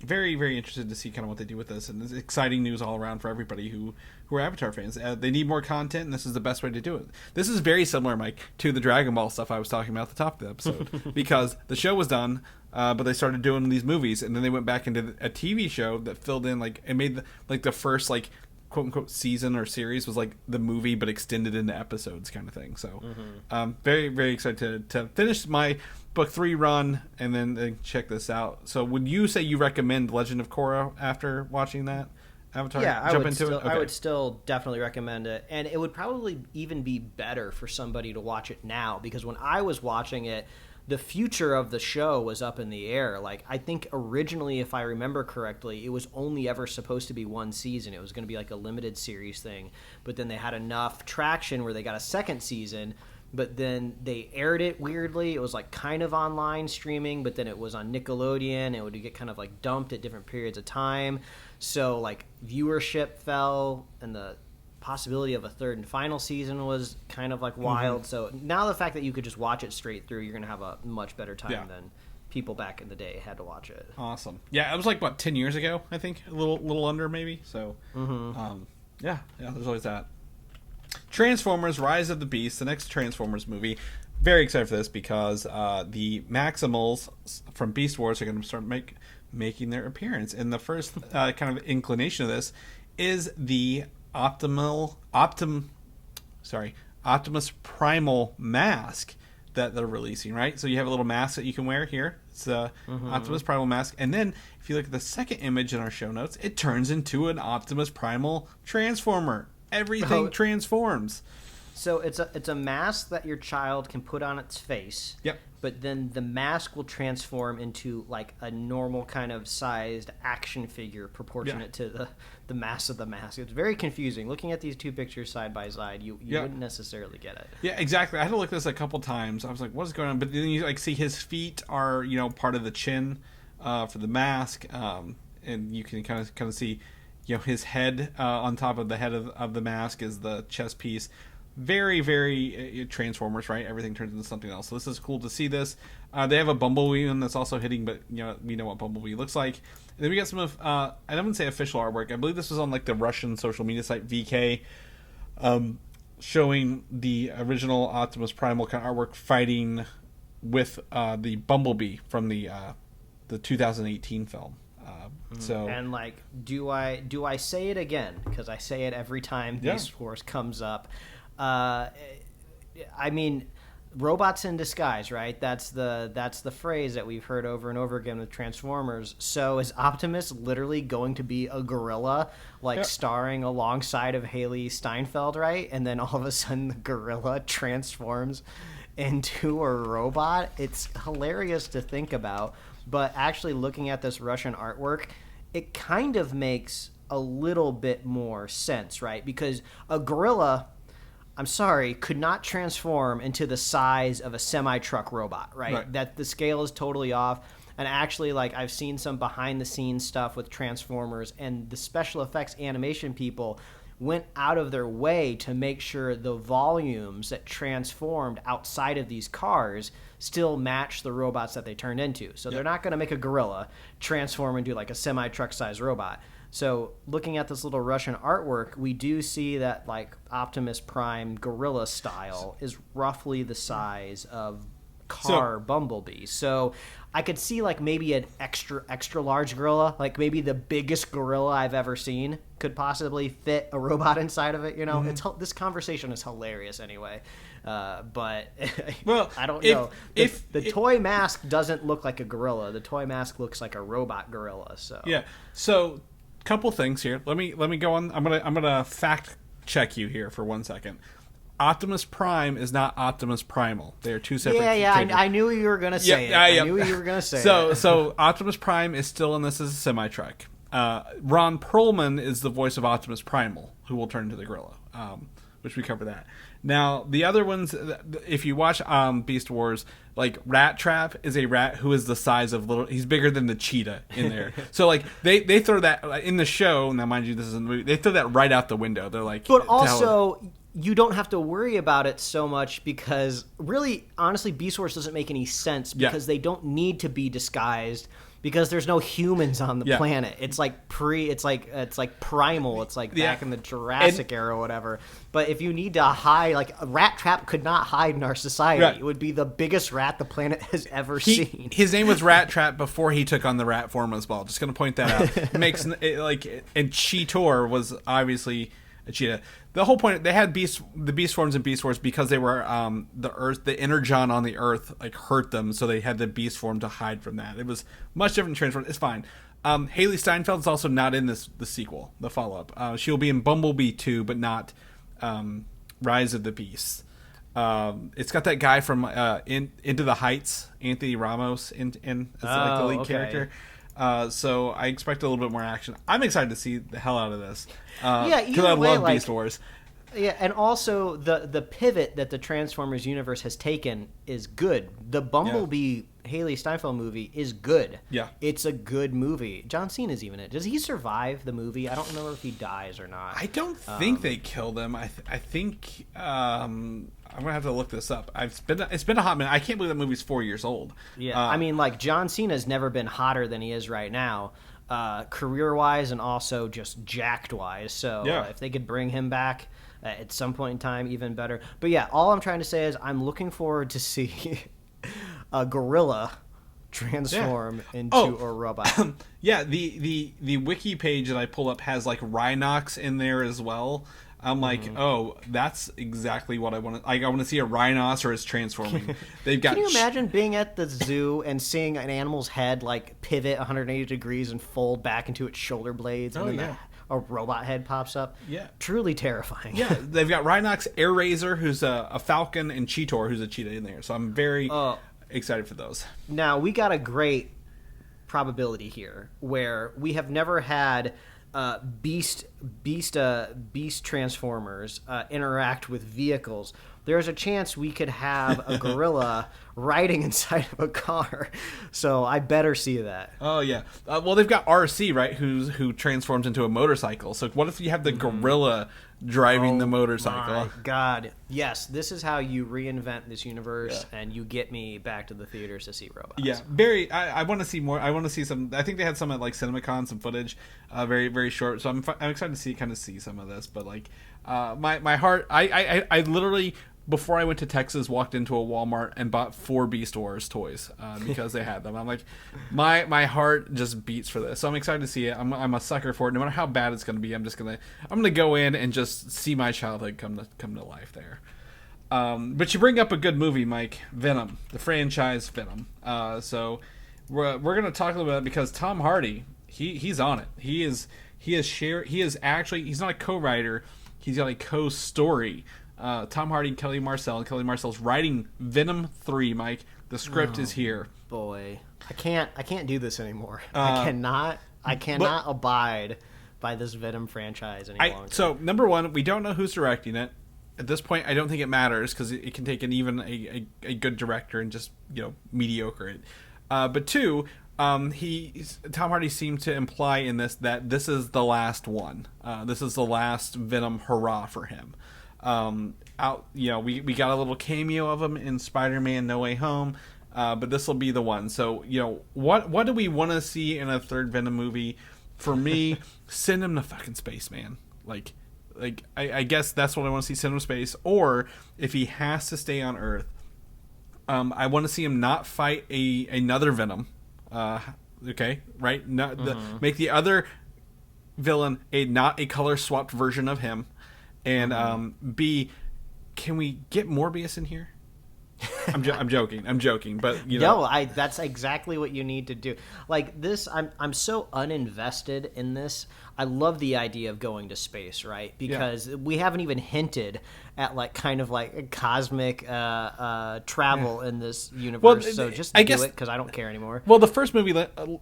S2: Very, very interested to see kind of what they do with this, and it's exciting news all around for everybody who are Avatar fans. They need more content, and this is the best way to do it. This is very similar, Mike, to the Dragon Ball stuff I was talking about at the top of the episode, because the show was done, but they started doing these movies, and then they went back into a TV show that filled in it made the first like quote unquote season or series was like the movie but extended into episodes kind of thing. So very, very excited to finish my book 3 run and then check this out. So would you say you recommend Legend of Korra after watching that Avatar?
S3: Yeah, I would still definitely recommend it, and it would probably even be better for somebody to watch it now, because when I was watching it, the future of the show was up in the air. Like, I think originally, if I remember correctly, it was only ever supposed to be one season. It was going to be like a limited series thing, but then they had enough traction where they got a second season, but then they aired it weirdly. It was like kind of online streaming, but then it was on Nickelodeon. It would get kind of like dumped at different periods of time. So like viewership fell, and the possibility of a third and final season was kind of like wild. So now the fact that you could just watch it straight through, you're going to have a much better time than people back in the day had to watch it.
S2: Awesome. Yeah, it was like, what, 10 years ago, I think? A little under, maybe. So, yeah, there's always that. Transformers Rise of the Beast, the next Transformers movie. Very excited for this because the Maximals from Beast Wars are going to start making their appearance. And the first kind of inclination of this is the Optimus Primal mask that they're releasing, right? So you have a little mask that you can wear here. It's the Optimus Primal mask. And then if you look at the second image in our show notes, it turns into an Optimus Primal transformer. Everything transforms.
S3: So it's a mask that your child can put on its face.
S2: Yep.
S3: But then the mask will transform into like a normal kind of sized action figure proportionate to the mass of the mask. It's very confusing. Looking at these two pictures side by side, you wouldn't necessarily get it.
S2: Yeah, exactly. I had to look at this a couple times. I was like, what is going on? But then you like see his feet are, part of the chin for the mask. And you can kind of see, his head on top of the head of the mask is the chest piece. Very, very Transformers, right? Everything turns into something else. So this is cool to see this. They have a Bumblebee one that's also hitting, but we know what Bumblebee looks like. And then we got some of I don't want to say official artwork. I believe this was on like the Russian social media site VK, showing the original Optimus Primal kind of artwork fighting with the Bumblebee from the 2018 film. So
S3: and like, do I say it again? Because I say it every time Beast Wars comes up. I mean, robots in disguise, right? That's the phrase that we've heard over and over again with Transformers. So is Optimus literally going to be a gorilla, starring alongside of Haley Steinfeld, right? And then all of a sudden the gorilla transforms into a robot? It's hilarious to think about. But actually looking at this Russian artwork, it kind of makes a little bit more sense, right? Because a gorilla, I'm sorry, could not transform into the size of a semi-truck robot, right? That the scale is totally off. And actually, I've seen some behind-the-scenes stuff with Transformers, and the special effects animation people went out of their way to make sure the volumes that transformed outside of these cars still match the robots that they turned into. So they're not going to make a gorilla transform into like a semi-truck sized robot. So looking at this little Russian artwork, we do see that like Optimus Prime gorilla style is roughly the size of car Bumblebee. So I could see like maybe an extra large gorilla, like maybe the biggest gorilla I've ever seen could possibly fit a robot inside of it. You know, this conversation is hilarious anyway. But
S2: well,
S3: I don't know. If the toy mask doesn't look like a gorilla, the toy mask looks like a robot gorilla. So
S2: yeah. So couple things here. Let me go on. I'm gonna fact check you here for 1 second. Optimus Prime is not Optimus Primal. They are two separate.
S3: I knew you were gonna say it. I knew you were gonna say it.
S2: So Optimus Prime is still in this as a semi-truck. Ron Perlman is the voice of Optimus Primal, who will turn into the gorilla, which we cover that. Now, the other ones, if you watch Beast Wars, like Rat Trap is a rat who is the size of he's bigger than the cheetah in there. So, like, they throw that in the show, now mind you, this is in the movie, they throw that right out the window. They're like...
S3: But also... you don't have to worry about it so much because really, honestly, Beast Wars doesn't make any sense because they don't need to be disguised because there's no humans on the planet. It's like it's like primal. It's like back in the Jurassic era or whatever. But if you need to hide, like a Rat Trap could not hide in our society. Right. It would be the biggest rat the planet has ever seen.
S2: His name was Rat Trap before he took on the rat form as well. Just going to point that out. It makes and Cheetor was obviously a cheetah. The whole point, they had the beast forms in Beast Wars because they were the energon on the Earth like hurt them, so they had the beast form to hide from that. It was much different transform. It's fine. Haley Steinfeld is also not in the sequel, the follow up. She'll be in Bumblebee 2, but not Rise of the Beasts. It's got that guy from Into the Heights, Anthony Ramos, in as like the lead character. So I expect a little bit more action. I'm excited to see the hell out of this. Because I love Beast Wars.
S3: Yeah, and also the pivot that the Transformers universe has taken is good. The Bumblebee Haley Steinfeld movie is good.
S2: Yeah.
S3: It's a good movie. John Cena's even in it. Does he survive the movie? I don't remember if he dies or not.
S2: I don't think they killed him. I think I'm gonna have to look this up. It's been a hot minute. I can't believe that movie's 4 years old.
S3: Yeah, I mean, like John Cena's never been hotter than he is right now, career-wise and also just jacked-wise. So if they could bring him back at some point in time, even better. But yeah, all I'm trying to say is I'm looking forward to see a gorilla transform into a robot.
S2: The wiki page that I pull up has like Rhinox in there as well. I'm like, that's exactly what I want to... I want to see a rhinoceros transforming. They've got...
S3: Can you imagine being at the zoo and seeing an animal's head like pivot 180 degrees and fold back into its shoulder blades, and then a robot head pops up?
S2: Yeah.
S3: Truly terrifying.
S2: Yeah, they've got Rhinox, Air Razor, who's a falcon, and Cheetor, who's a cheetah in there. So I'm very excited for those.
S3: Now, we got a great probability here where we have never had... beast transformers interact with vehicles. There's a chance we could have a gorilla riding inside of a car, so I better see that.
S2: Oh yeah. Well, they've got RC, right, who transforms into a motorcycle. So what if you have the gorilla driving the motorcycle?
S3: My God, yes, this is how you reinvent this universe, and you get me back to the theaters to see robots.
S2: Yeah, Barry, I want to see more. I want to see some. I think they had some at like CinemaCon, some footage, very very short. So I'm excited to see some of this. But like, my heart, I literally, before I went to Texas, walked into a Walmart and bought 4 Beast Wars toys because they had them. I'm like, my heart just beats for this. So I'm excited to see it. I'm a sucker for it. No matter how bad it's going to be, I'm gonna go in and just see my childhood come to life there. But you bring up a good movie, Mike. Venom, the franchise Venom. So we're gonna talk a little bit because Tom Hardy, he's on it. He's not a co-writer. He's got a co-story. Tom Hardy and Kelly Marcel. And Kelly Marcel's writing Venom 3, Mike. The script is here.
S3: Boy. I can't do this anymore. I cannot abide by this Venom franchise any longer.
S2: So, number one, we don't know who's directing it. At this point, I don't think it matters because it can take a good director and just, mediocre it. But two, Tom Hardy seemed to imply in this that this is the last one. This is the last Venom hurrah for him. We got a little cameo of him in Spider-Man No Way Home, but this will be the one. So, what do we want to see in a third Venom movie? For me, send him to fucking space, man. I guess that's what I want to see, send him to space. Or if he has to stay on Earth, I want to see him not fight another Venom. Okay, right? Make the other villain not a color swapped version of him. And B, can we get Morbius in here? I'm joking, but
S3: No, that's exactly what you need to do. Like this, I'm so uninvested in this. I love the idea of going to space, right? Because we haven't even hinted at kind of cosmic travel in this universe. Well, so just do it because I don't care anymore.
S2: Well, the first movie,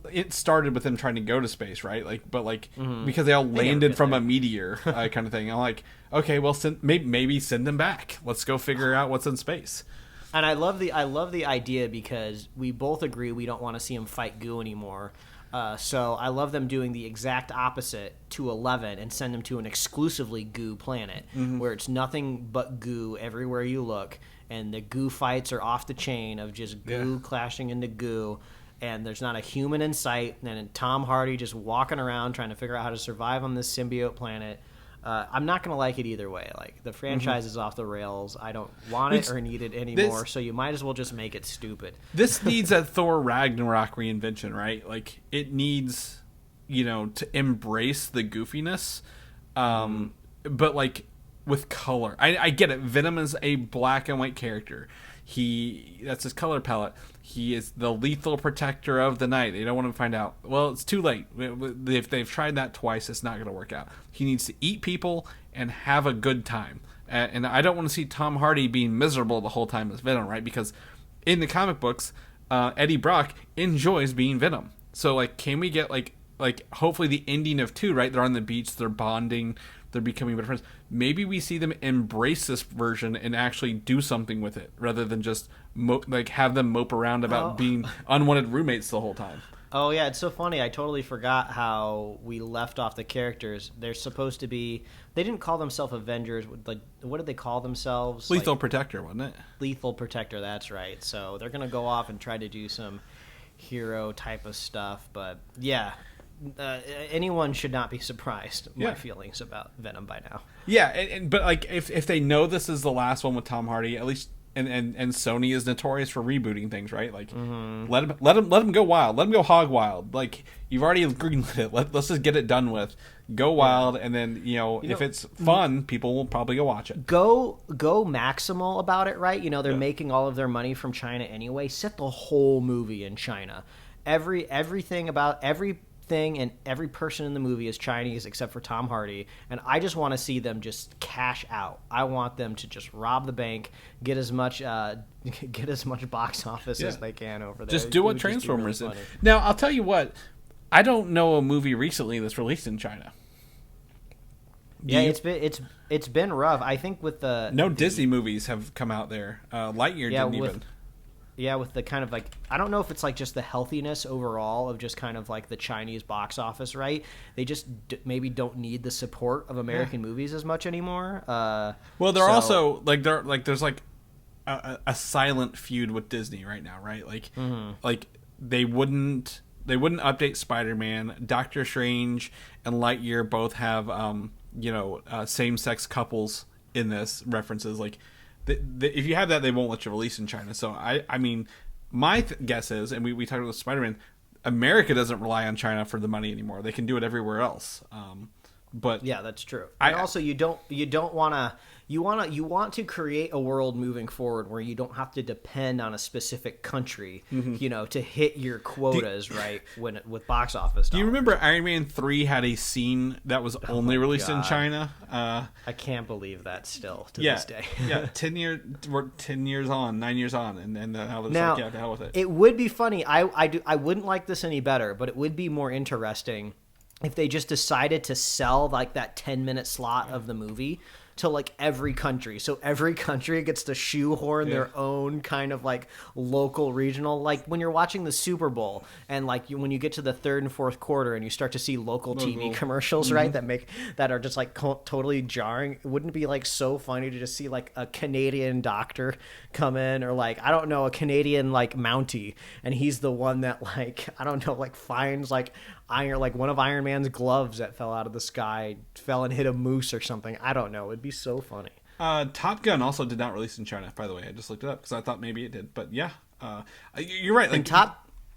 S2: it started with them trying to go to space, right? Because they all landed from a meteor kind of thing. I'm like, okay, well, maybe send them back. Let's go figure out what's in space.
S3: And I love the idea because we both agree we don't want to see him fight goo anymore. So I love them doing the exact opposite to 11 and send him to an exclusively goo planet where it's nothing but goo everywhere you look, and the goo fights are off the chain of just goo clashing into goo, and there's not a human in sight, and Tom Hardy just walking around trying to figure out how to survive on this symbiote planet. I'm not going to like it either way. The franchise is off the rails. I don't want it or need it anymore, so you might as well just make it stupid.
S2: This needs a Thor Ragnarok reinvention, right? It needs, to embrace the goofiness, but with color. I get it. Venom is a black and white character. That's his color palette. He is the lethal protector of the night. They don't want to find out. Well, it's too late. If they've tried that twice, it's not going to work out. He needs to eat people and have a good time. And I don't want to see Tom Hardy being miserable the whole time as Venom, right? Because in the comic books, Eddie Brock enjoys being Venom. So, can we get, hopefully the ending of 2, right? They're on the beach, they're bonding, they're becoming better friends. Maybe we see them embrace this version and actually do something with it, rather than just have them mope around about being unwanted roommates the whole time.
S3: Oh yeah, it's so funny. I totally forgot how we left off the characters. They're supposed to be. They didn't call themselves Avengers. What did they call themselves?
S2: Lethal Protector, wasn't it?
S3: Lethal Protector. That's right. So they're gonna go off and try to do some hero type of stuff. But yeah. Anyone should not be surprised my feelings about Venom by now.
S2: Yeah, but if they know this is the last one with Tom Hardy, at least, and Sony is notorious for rebooting things, right? Let him go wild, let him go hog wild. You've already greenlit it. Let's just get it done with. Go wild, and then if it's fun, people will probably go watch it.
S3: Go maximal about it, right? They're making all of their money from China anyway. Set the whole movie in China. Everything about every thing and every person in the movie is Chinese except for Tom Hardy, and I just want to see them just cash out. I want them to just rob the bank, get as much box office as they can over there.
S2: Just do what Transformers did. Now, I'll tell you what, I don't know a movie recently that's released in China.
S3: It's been rough. I think with the
S2: Disney movies have come out there. Lightyear didn't even.
S3: Yeah, with the kind of I don't know if it's just the healthiness overall of just kind of the Chinese box office, right? They just maybe don't need the support of American movies as much anymore.
S2: Well, they're also there's a silent feud with Disney right now, right? They wouldn't update Spider-Man. Doctor Strange and Lightyear both have same-sex couples in this references if you have that, they won't let you release in China. So, I mean, my guess is, and we talked about Spider-Man, America doesn't rely on China for the money anymore. They can do it everywhere else. But
S3: yeah, that's true. And also, you don't want to. You want to create a world moving forward where you don't have to depend on a specific country, to hit your quotas, right? With box office.
S2: Do you remember Iron Man 3 had a scene that was only released in China?
S3: I can't believe that still to this day.
S2: Yeah, 10 years on, 9 years on, and now they're
S3: now,
S2: to hell with it.
S3: It would be funny. I wouldn't like this any better, but it would be more interesting if they just decided to sell that 10-minute slot of the movie to like every country. So every country gets to shoehorn their own kind of like local regional, like when you're watching the Super Bowl and like when you get to the third and fourth quarter and you start to see local TV commercials, right? That are just like totally jarring. Wouldn't it be like so funny to just see like a Canadian doctor come in, or like, I don't know, a Canadian like Mountie, and he's the one that like, I don't know, like finds like one of Iron Man's gloves that fell out of the sky fell and hit a moose or something. I don't know. It'd be so funny.
S2: Top Gun also did not release in China, by the way. I just looked it up because I thought maybe it did. But yeah, you're right. Like,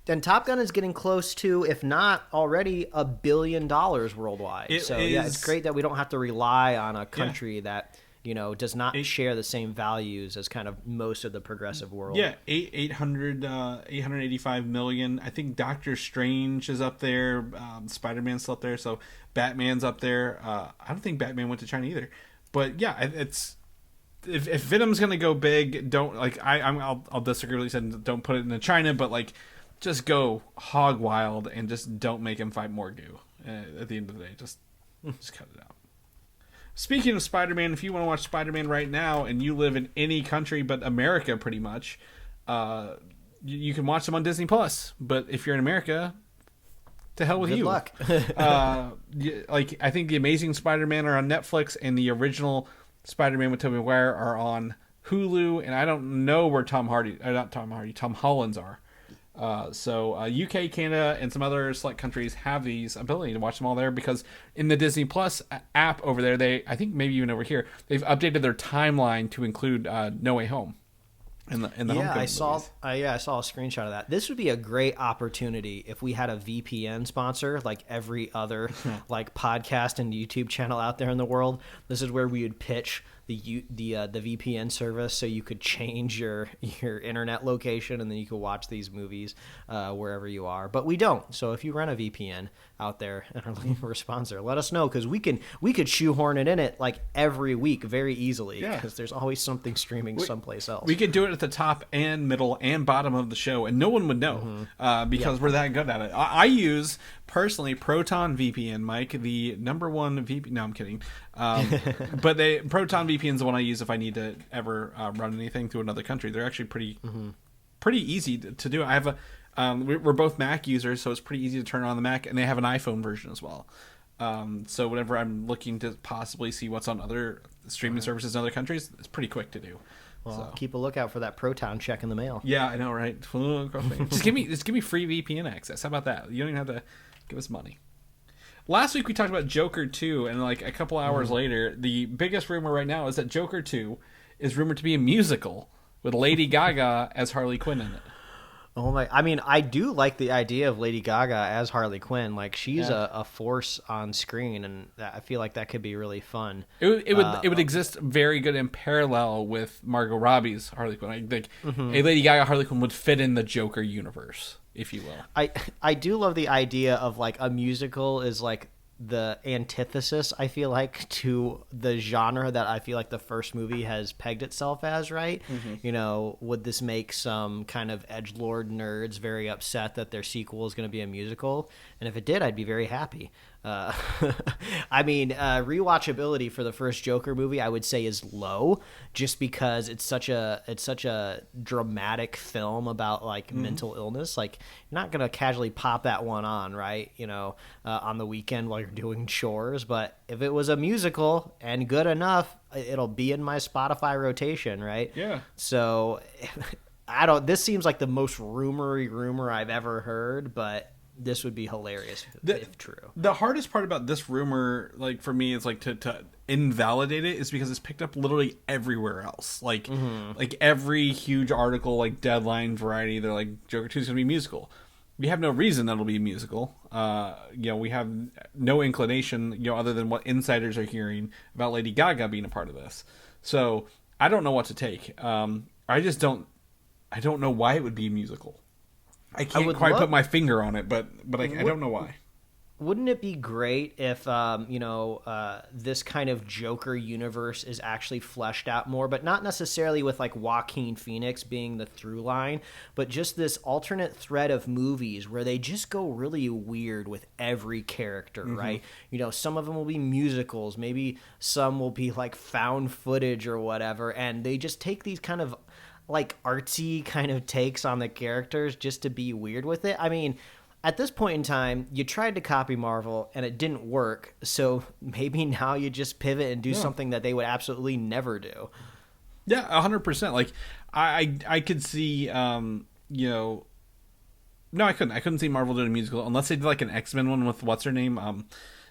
S3: and Top Gun is getting close to, if not already, $1 billion worldwide. Yeah, it's great that we don't have to rely on a country that, you know, does not share the same values as kind of most of the progressive world.
S2: Yeah, 885 million. I think Doctor Strange is up there. Spider-Man's still up there. So Batman's up there. I don't think Batman went to China either. But yeah, it's if Venom's gonna go big, don't like I'll disagree with you said don't put it into China, but like just go hog wild and just don't make him fight Morgu. At the end of the day, just cut it out. Speaking of Spider-Man, if you want to watch Spider-Man right now and you live in any country but America pretty much, you can watch them on Disney Plus. But if you're in America, to hell with you.
S3: Good luck.
S2: Like, I think the Amazing Spider-Man are on Netflix and the original Spider-Man with Tobey Maguire are on Hulu, and I don't know where Tom Holland's are. So UK, Canada, and some other select countries have these ability to watch them all there because in the Disney Plus app over there, I think maybe even over here, they've updated their timeline to include No Way Home. In the
S3: I saw a screenshot of that. This would be a great opportunity if we had a VPN sponsor like every other like podcast and YouTube channel out there in the world. This is where we would pitch the VPN service, so you could change your internet location and then you could watch these movies wherever you are. But we don't. So if you run a VPN out there and are looking for a sponsor, let us know, because we could shoehorn it in it like every week very easily, because there's always something streaming someplace else.
S2: We could do it at the top and middle and bottom of the show, and no one would know because we're that good at it. I use personally Proton VPN, Mike, the number one VPN. No, I'm kidding. But Proton VPN is the one I use if I need to ever run anything through another country. They're actually pretty easy to do. I have we're both Mac users, so it's pretty easy to turn on the Mac, and they have an iPhone version as well. So whenever I'm looking to possibly see what's on other streaming services in other countries, it's pretty quick to do.
S3: Well, keep a lookout for that Proton check in the mail.
S2: Yeah, I know, right? just give me free VPN access. How about that? You don't even have to give us money. Last week we talked about Joker 2, and like a couple hours later, the biggest rumor right now is that Joker 2 is rumored to be a musical with Lady Gaga as Harley Quinn in it.
S3: Oh my! I mean, I do like the idea of Lady Gaga as Harley Quinn. Like, she's a force on screen, and I feel like that could be really fun.
S2: It would exist very good in parallel with Margot Robbie's Harley Quinn. I think a Lady Gaga Harley Quinn would fit in the Joker universe, if you will.
S3: I do love the idea of like a musical is like the antithesis, I feel like, to the genre that I feel like the first movie has pegged itself as, right? You know, would this make some kind of edgelord nerds very upset that their sequel is going to be a musical? And if it did, I'd be very happy. I mean, rewatchability for the first Joker movie, I would say, is low, just because it's such a dramatic film about like mental illness. Like, you're not gonna casually pop that one on, right? You know, on the weekend while you're doing chores. But if it was a musical and good enough, it'll be in my Spotify rotation, right?
S2: Yeah.
S3: So this seems like the most rumor I've ever heard, but this would be hilarious if true.
S2: The hardest part about this rumor, like for me, is like to invalidate it, is because it's picked up literally everywhere else. Like like every huge article, like Deadline, Variety, they're like Joker 2 is going to be musical. We have no reason that'll be musical. You know, we have no inclination, you know, other than what insiders are hearing about Lady Gaga being a part of this. So I don't know what to take. I don't know why it would be a musical. I can't quite put my finger on it, but I don't know why.
S3: wouldn't it be great if this kind of Joker universe is actually fleshed out more, but not necessarily with like Joaquin Phoenix being the through line, but just this alternate thread of movies where they just go really weird with every character, right? You know, some of them will be musicals, maybe some will be like found footage or whatever, and they just take these kind of like artsy kind of takes on the characters just to be weird with it. I mean, at this point in time, you tried to copy Marvel and it didn't work. So maybe now you just pivot and do something that they would absolutely never do.
S2: Yeah, 100%. Like I could see, no, I couldn't see Marvel doing a musical unless they did like an X-Men one with what's her name,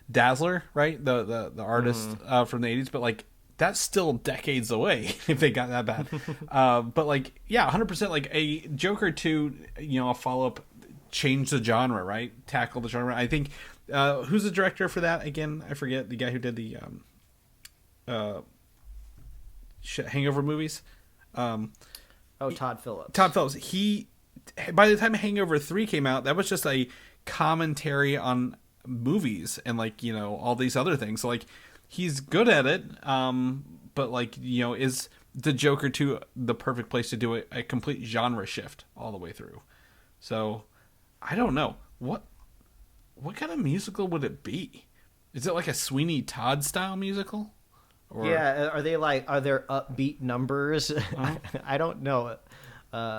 S2: Dazzler, right? The artist from the 80s, but like that's still decades away if they got that bad. But like, yeah, 100%. Like a Joker 2, a follow up. Change the genre, right? Tackle the genre. I think who's the director for that again? I forget. The guy who did the Hangover movies.
S3: Todd Phillips.
S2: Todd Phillips. He, by the time Hangover 3 came out, that was just a commentary on movies and like all these other things. So like he's good at it, but like is the Joker 2 the perfect place to do a complete genre shift all the way through? So. I don't know. What kind of musical would it be? Is it like a Sweeney Todd style musical? Or... Yeah,
S3: are there upbeat numbers? I don't know.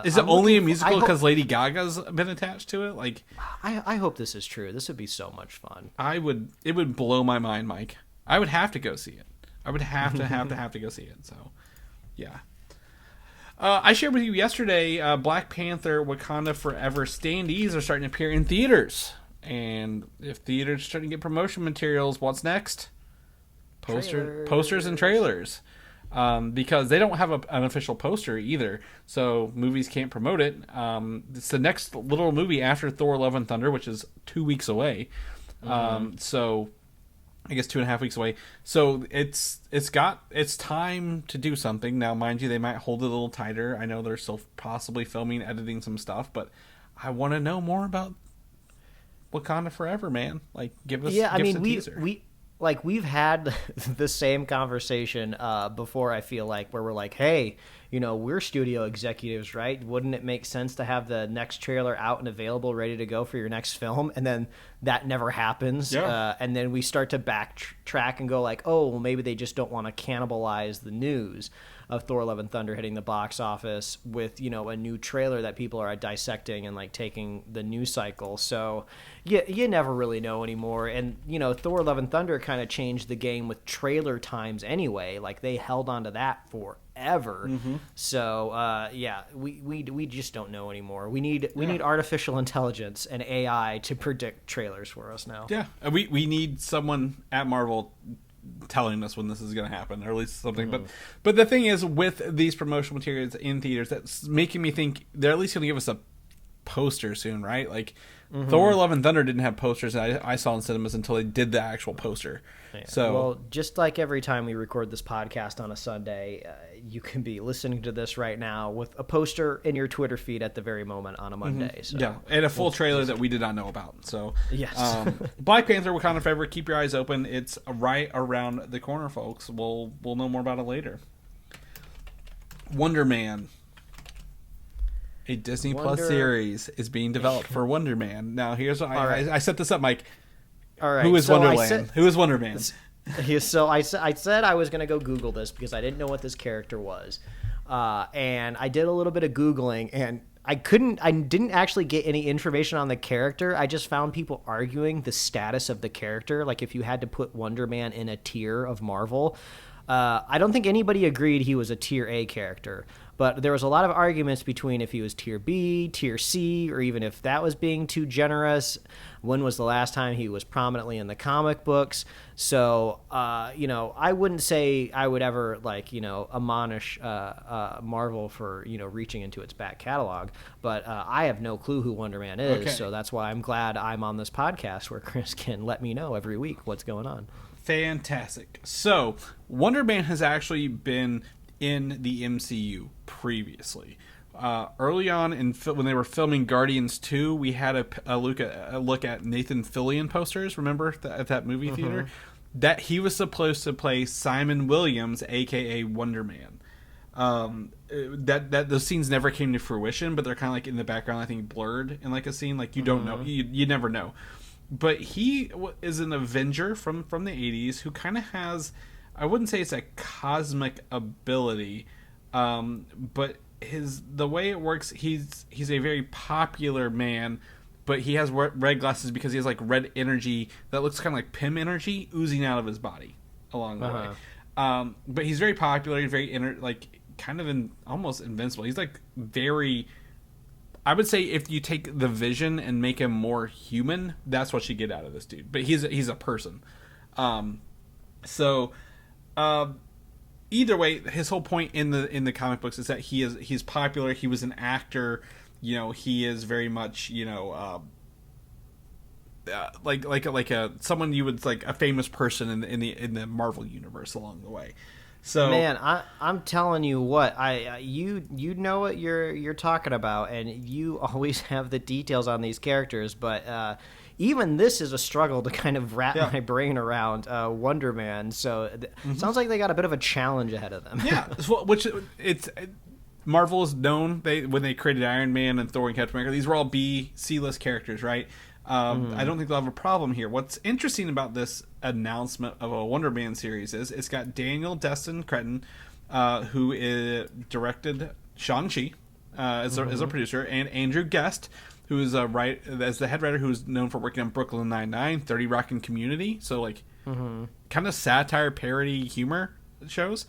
S2: Is it only a musical because Lady Gaga's been attached to it? Like,
S3: I hope this is true. This would be so much fun.
S2: It would blow my mind, Mike. I would have to go see it. I would have to go see it. So, yeah. I shared with you yesterday, Black Panther, Wakanda Forever standees are starting to appear in theaters. And if theaters are starting to get promotion materials, what's next? Posters and trailers. Because they don't have an official poster either. So movies can't promote it. It's the next little movie after Thor Love and Thunder, which is 2 weeks away. So... I guess 2.5 weeks away. So it's time to do something. Now, mind you, they might hold it a little tighter. I know they're still possibly filming, editing some stuff, but I want to know more about Wakanda Forever, man. Like, give us a teaser.
S3: We've had the same conversation before, I feel like, where we're like, hey, we're studio executives, right? Wouldn't it make sense to have the next trailer out and available, ready to go for your next film? And then that never happens.
S2: Yeah.
S3: And then we start to backtrack and go like, oh, well, maybe they just don't want to cannibalize the news of Thor Love and Thunder hitting the box office with, a new trailer that people are dissecting and like taking the news cycle. So you never really know anymore. And, Thor Love and Thunder kind of changed the game with trailer times anyway. Like they held on to that forever. So we just don't know anymore. We need artificial intelligence and AI to predict trailers for us now.
S2: Yeah, we need someone at Marvel telling us when this is going to happen, or at least something. But the thing is, with these promotional materials in theaters, that's making me think they're at least going to give us a poster soon, right? Like Thor Love and Thunder didn't have posters that I saw in cinemas until they did the actual poster.
S3: Yeah.
S2: So,
S3: well, just like every time we record this podcast on a Sunday, you can be listening to this right now with a poster in your Twitter feed at the very moment on a Monday. So.
S2: Yeah, and a full trailer that we did not know about. So,
S3: yes.
S2: Black Panther, Wakanda Forever, keep your eyes open. It's right around the corner, folks. We'll know more about it later. Wonder Man. A Disney Plus series is being developed for Wonder Man. Now, here's what I set this up, Mike.
S3: All right.
S2: Who is Wonderland? Who is Wonder Man?
S3: So I said I was going to go Google this because I didn't know what this character was. And I did a little bit of Googling, and I didn't actually get any information on the character. I just found people arguing the status of the character. Like if you had to put Wonder Man in a tier of Marvel. I don't think anybody agreed he was a tier A character. But there was a lot of arguments between if he was tier B, tier C, or even if that was being too generous. When was the last time he was prominently in the comic books? So, I wouldn't say I would ever, admonish Marvel for, reaching into its back catalog. But I have no clue who Wonder Man is.
S2: Okay.
S3: So that's why I'm glad I'm on this podcast where Chris can let me know every week what's going on.
S2: Fantastic. So, Wonder Man has actually been in the MCU previously. early on when they were filming Guardians 2, we had a look at Nathan Fillion posters. Remember at that movie theater? That he was supposed to play Simon Williams, aka Wonder Man. That those scenes never came to fruition, but they're kind of like in the background. I think blurred in like a scene. Like you don't know, you never know. But he is an Avenger from the 80s who kind of has, I wouldn't say it's a cosmic ability, but the way it works, he's a very popular man, but he has red glasses because he has like red energy that looks kind of like Pym energy oozing out of his body along the way. But he's very popular. He's very kind of almost invincible. He's like very. I would say if you take the Vision and make him more human, that's what you get out of this dude. But he's a person. Either way, his whole point in the comic books is that he's popular. He was an actor. You know, he is very much, you know, like someone you would like a famous person in the Marvel universe along the way. So
S3: man, I'm telling you what, you know what you're talking about, and you always have the details on these characters, but even this is a struggle to kind of wrap my brain around Wonder Man. So sounds like they got a bit of a challenge ahead of them.
S2: Yeah, Marvel is known when they created Iron Man and Thor and Captain America, these were all C-list characters, right? I don't think they'll have a problem here. What's interesting about this announcement of a Wonder Man series is it's got Daniel Destin Cretton, who directed Shang-Chi as a producer, and Andrew Guest, who is as the head writer, who's known for working on Brooklyn Nine-Nine, 30 Rock, and Community. So like kind of satire, parody, humor shows.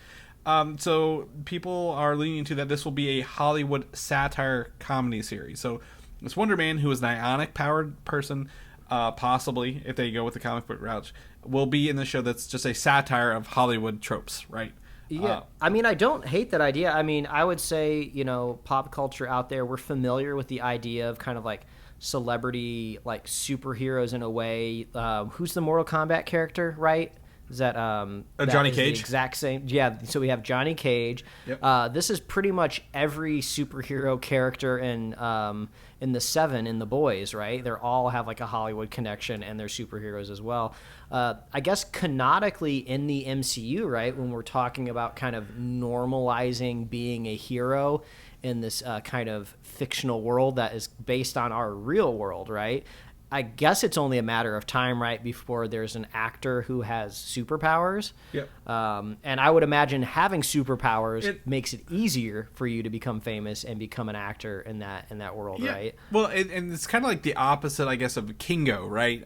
S2: So people are leaning into that this will be a Hollywood satire comedy series. So this Wonder Man, who is an ionic powered person, possibly if they go with the comic book route, will be in the show that's just a satire of Hollywood tropes, right?
S3: Yeah, I mean, I don't hate that idea. I mean, I would say, you know, pop culture out there, we're familiar with the idea of kind of like celebrity, like superheroes in a way. Who's the Mortal Kombat character, right? Is that
S2: Johnny Cage?
S3: The exact same. Yeah, so we have Johnny Cage.
S2: Yep.
S3: This is pretty much every superhero character in the Seven, in The Boys, right? They all have like a Hollywood connection, and they're superheroes as well. I guess canonically in the MCU, right, when we're talking about kind of normalizing being a hero in this kind of fictional world that is based on our real world, right? I guess it's only a matter of time, right, before there's an actor who has superpowers.
S2: Yep.
S3: And I would imagine having superpowers makes it easier for you to become famous and become an actor in that world, right?
S2: Well, and it's kind of like the opposite, I guess, of Kingo, right?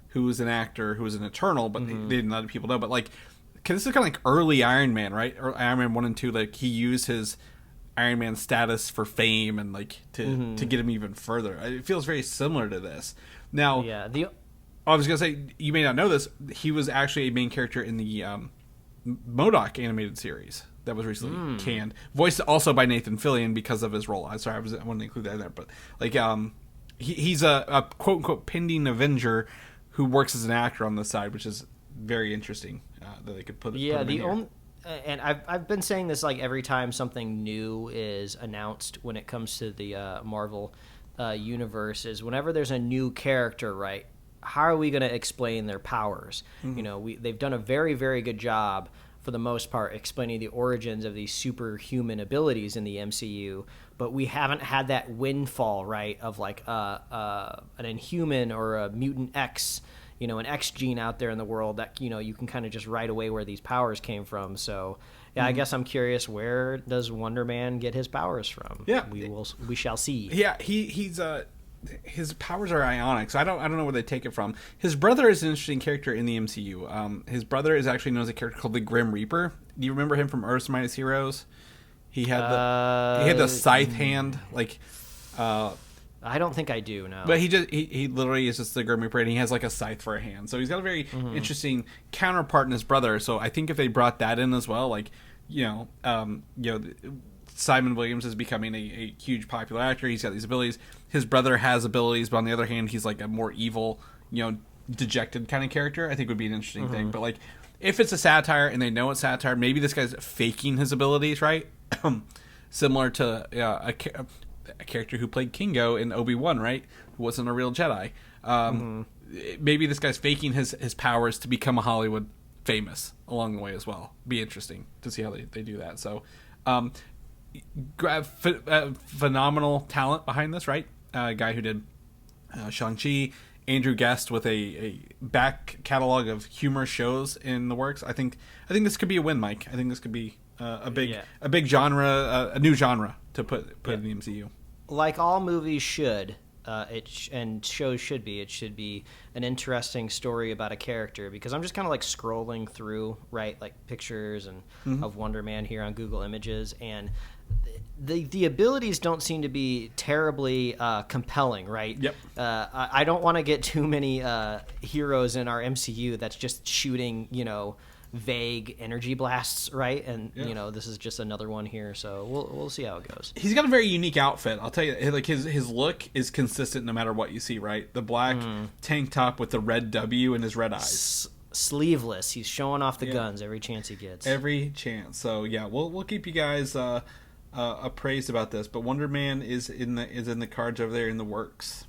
S2: Who was an actor who was an Eternal, but they didn't let people know. But like, this is kind of like early Iron Man, right? Or Iron Man 1 and 2, like he used his Iron Man status for fame and like to get him even further. It feels very similar to this. Now, I was gonna say, you may not know this. He was actually a main character in the MODOK animated series that was recently canned, voiced also by Nathan Fillion because of his role. I'm sorry, I wanted to include that in there, but like, he's a quote unquote pending Avenger who works as an actor on the side, which is very interesting that they could put.
S3: Yeah,
S2: put him in here.
S3: And I've been saying this like every time something new is announced when it comes to the Marvel universe, is whenever there's a new character, right? How are we going to explain their powers? You know, they've done a very, very good job for the most part explaining the origins of these superhuman abilities in the MCU, but we haven't had that windfall, right, of like an Inhuman or a Mutant X, you know, an X gene out there in the world that, you know, you can kind of just right away where these powers came from. So yeah, I guess I'm curious, where does Wonder Man get his powers from?
S2: Yeah,
S3: we shall see.
S2: Yeah, he's his powers are ionic, so I don't know where they take it from. His brother is an interesting character in the MCU. His brother is actually known as a character called the Grim Reaper. Do you remember him from Earth's Mightiest Heroes? He had the scythe hand, like.
S3: I don't think I do, no.
S2: But he literally is just the Grim Reaper, and he has like a scythe for a hand. So he's got a very interesting counterpart in his brother. So I think if they brought that in as well, like, Simon Williams is becoming a huge popular actor. He's got these abilities. His brother has abilities, but on the other hand, he's like a more evil, dejected kind of character. I think would be an interesting thing. But like, if it's a satire and they know it's satire, maybe this guy's faking his abilities, right? similar to a character who played Kingo in Obi-Wan, right? Who wasn't a real Jedi. Maybe this guy's faking his powers to become a Hollywood famous along the way as well. Be interesting to see how they do that. So, phenomenal talent behind this, right? Guy who did Shang-Chi, Andrew Guest with a back catalog of humorous shows in the works. I think this could be a win, Mike. I think this could be a big genre, a new genre to put in the MCU.
S3: Like all movies should, and shows should be. It should be an interesting story about a character, because I'm just kind of like scrolling through, right, like pictures and of Wonder Man here on Google Images, and the abilities don't seem to be terribly compelling, right?
S2: Yep.
S3: I don't want to get too many heroes in our MCU that's just shooting, vague energy blasts, right? And this is just another one here, so we'll see how it goes.
S2: He's got a very unique outfit. I'll tell you, like his look is consistent no matter what you see, right? The black tank top with the red W and his red eyes.
S3: Sleeveless. He's showing off the guns every chance he gets.
S2: Every chance. So yeah, we'll keep you guys appraised about this. But Wonder Man is in the cards over there, in the works.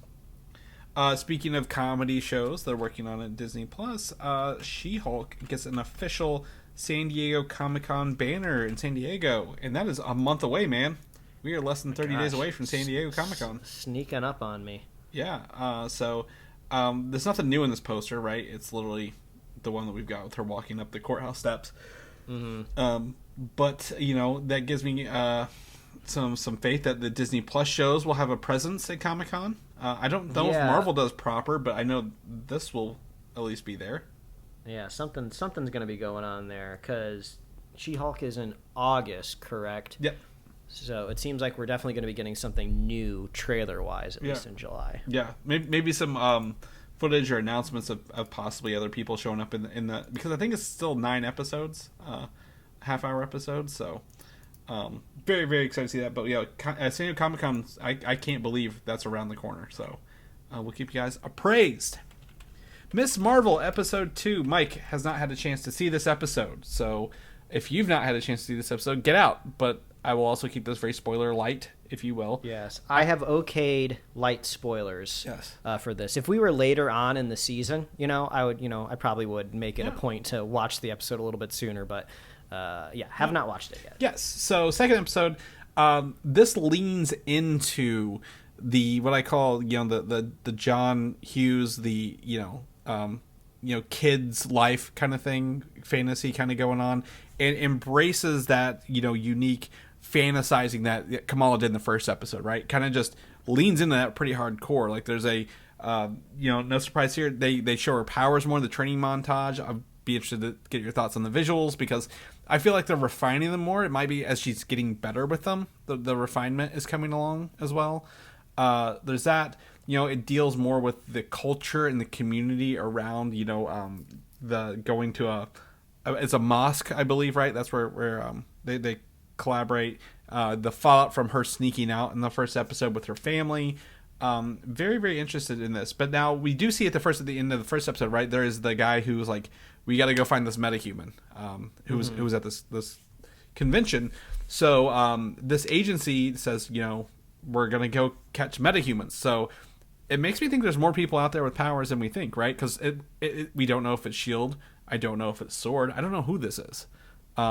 S2: Speaking of comedy shows they're working on at Disney Plus, She-Hulk gets an official San Diego Comic-Con banner in San Diego, and that is a month away, man. We are less than 30 days away from San Diego Comic-Con.
S3: Sneaking up on me.
S2: Yeah. So there's nothing new in this poster, right? It's literally the one that we've got with her walking up the courthouse steps. But that gives me some faith that the Disney Plus shows will have a presence at Comic-Con. I don't know if Marvel does proper, but I know this will at least be there.
S3: Yeah, something's going to be going on there, because She-Hulk is in August, correct?
S2: Yep.
S3: So it seems like we're definitely going to be getting something new trailer-wise, at least in July.
S2: Yeah, maybe some footage or announcements of possibly other people showing up in the because I think it's still 9 episodes, half-hour episodes, so... very, very excited to see that. But San Diego Comic-Con, I can't believe that's around the corner. So we'll keep you guys appraised. Miss Marvel episode 2. Mike has not had a chance to see this episode, so if you've not had a chance to see this episode, get out. But I will also keep this very spoiler light, if you will.
S3: Yes, I have okayed light spoilers.
S2: Yes.
S3: For this. If we were later on in the season, I probably would make it a point to watch the episode a little bit sooner, but. Have not watched it yet.
S2: Yes. So second episode, this leans into the what I call the John Hughes, the kids life kind of thing, fantasy kind of going on, and embraces that unique fantasizing that Kamala did in the first episode, right? Kind of just leans into that pretty hardcore. Like there's a no surprise here, they show her powers more in the training montage. I'd be interested to get your thoughts on the visuals, because I feel like they're refining them more. It might be as she's getting better with them, the refinement is coming along as well. There's that. It deals more with the culture and the community around, the going to it's a mosque, I believe, right? That's where they collaborate. The fallout from her sneaking out in the first episode with her family. Very, very interested in this. But now we do see at the end of the first episode, right? There is the guy who's like, we got to go find this metahuman, who was at this convention. So this agency says, we're gonna go catch metahumans. So it makes me think there's more people out there with powers than we think, right? Because we don't know if it's Shield. I don't know if it's Sword. I don't know who this is.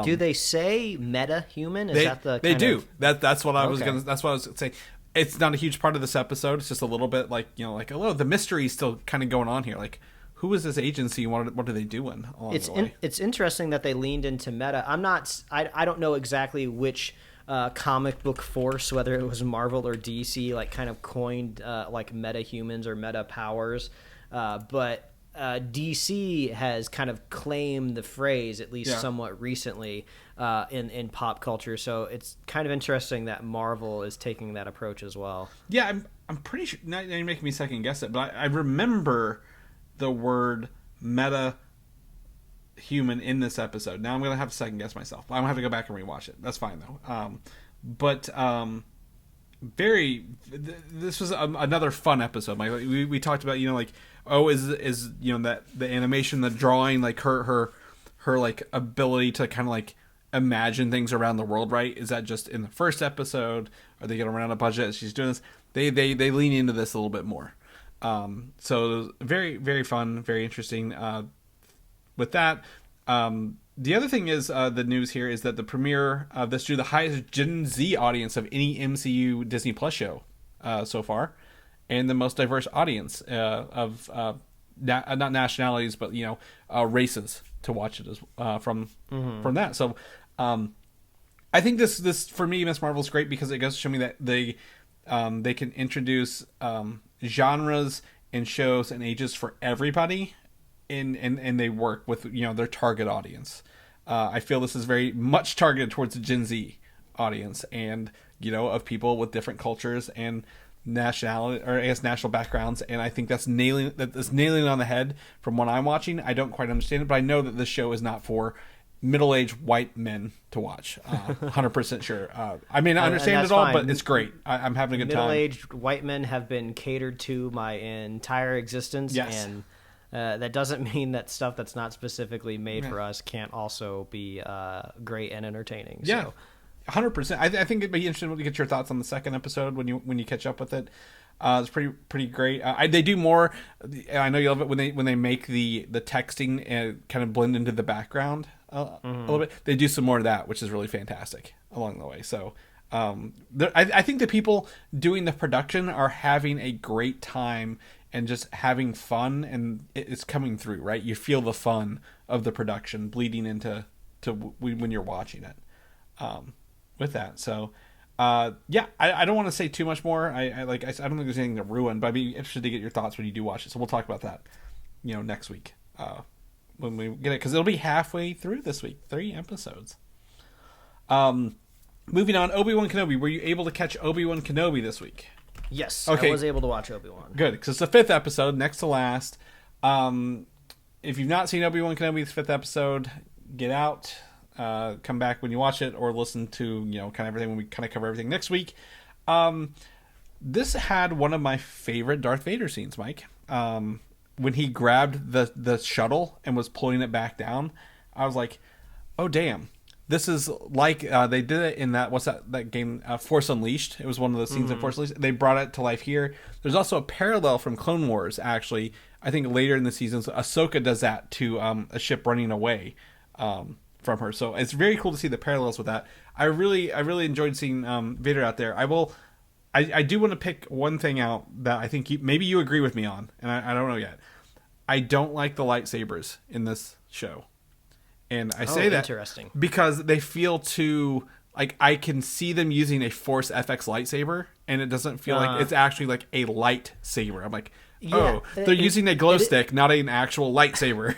S3: Do they say metahuman?
S2: They do. That's what I was gonna. That's what I was gonna say. It's not a huge part of this episode. It's just a little bit like the mystery is still kind of going on here. Like, who is this agency? And what are they doing along the way?
S3: It's interesting that they leaned into meta. I don't know exactly which comic book force, whether it was Marvel or DC, like kind of coined like metahumans or meta powers, but DC has kind of claimed the phrase, at least somewhat recently, in pop culture. So it's kind of interesting that Marvel is taking that approach as well.
S2: Yeah, I'm pretty sure. Now you're making me second guess it, but I remember the word meta human in this episode. Now I'm gonna have to second guess myself. I'm gonna have to go back and rewatch it. That's fine though. This was another fun episode. Like we talked about, is that the animation, the drawing, like her like ability to kind of like imagine things around the world right. Is that just in the first episode? Are they going to run out of budget as she's doing this? They lean into this a little bit more. So very, very fun, very interesting. With that, the other thing is the news here is that the premiere of this drew the highest Gen Z audience of any MCU Disney Plus show so far, and the most diverse audience of not nationalities, but races to watch it as from that. So I think this for me, Miss Marvel is great because it goes to show me that they can introduce genres and shows and ages for everybody. And they work with their target audience. I feel this is very much targeted towards the Gen Z audience, and of people with different cultures and nationality, or I guess national backgrounds. And I think that's nailing it on the head from what I'm watching. I don't quite understand it, but I know that this show is not for middle-aged white men to watch. 100% sure. I may not understand it all, fine. But it's great. I'm having a good time.
S3: Middle-aged white men have been catered to my entire existence.
S2: Yes.
S3: And that doesn't mean that stuff that's not specifically made for us can't also be great and entertaining.
S2: Yeah,
S3: so.
S2: 100%. I think it'd be interesting to get your thoughts on the second episode when you catch up with it. It's pretty great. They do more. I know you love it when they make the texting and kind of blend into the background a little bit. They do some more of that, which is really fantastic along the way. So I think the people doing the production are having a great time and just having fun, and it's coming through, right? You feel the fun of the production bleeding into when you're watching it. With that, so I don't want to say too much more. I don't think there's anything to ruin, but I'd be interested to get your thoughts when you do watch it. So we'll talk about that, next week when we get it, because it'll be halfway through this week, 3 episodes. Moving on, Obi-Wan Kenobi. Were you able to catch Obi-Wan Kenobi this week?
S3: Yes,
S2: okay.
S3: I was able to watch Obi-Wan.
S2: Good, because it's the 5th episode, next to last. If you've not seen Obi-Wan Kenobi's 5th episode, get out, come back when you watch it, or listen to kind of everything when we kind of cover everything next week. This had one of my favorite Darth Vader scenes, Mike. When he grabbed the shuttle and was pulling it back down, I was like, oh damn. This is like they did it in that game, Force Unleashed. It was one of those scenes in Force Unleashed. They brought it to life here. There's also a parallel from Clone Wars, actually. I think later in the seasons, Ahsoka does that to a ship running away from her. So it's very cool to see the parallels with that. I really enjoyed seeing Vader out there. I do want to pick one thing out that I think maybe you agree with me on, and I don't know yet. I don't like the lightsabers in this show. And I say that because they feel too, like, I can see them using a Force FX lightsaber, and it doesn't feel like it's actually like a lightsaber. I'm like, they're using a glow stick, not an actual lightsaber.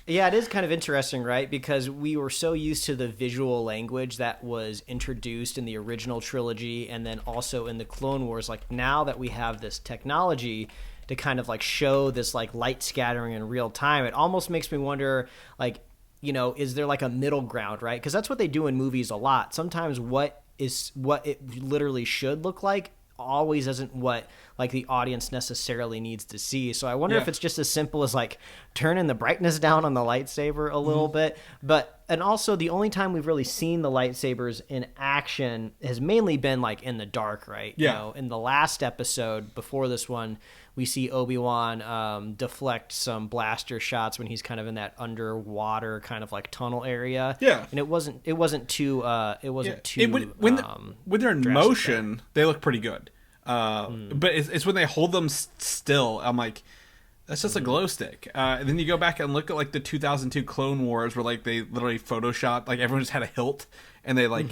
S3: Yeah, it is kind of interesting, right? Because we were so used to the visual language that was introduced in the original trilogy and then also in the Clone Wars. Like, now that we have this technology to kind of like show this like light scattering in real time, it almost makes me wonder, like, is there like a middle ground, right? Because that's what they do in movies a lot. Sometimes what it literally should look like always isn't what like the audience necessarily needs to see. So I wonder if it's just as simple as like turning the brightness down on the lightsaber a little bit. And also the only time we've really seen the lightsabers in action has mainly been like in the dark, right?
S2: Yeah.
S3: In the last episode before this one, we see Obi-Wan deflect some blaster shots when he's kind of in that underwater kind of like tunnel area.
S2: Yeah.
S3: And it wasn't too
S2: when they're in motion, they look pretty good. But it's when they hold them still, I'm like, that's just a glow stick. And then you go back and look at like the 2002 Clone Wars, where like they literally photoshopped, like everyone just had a hilt, and they like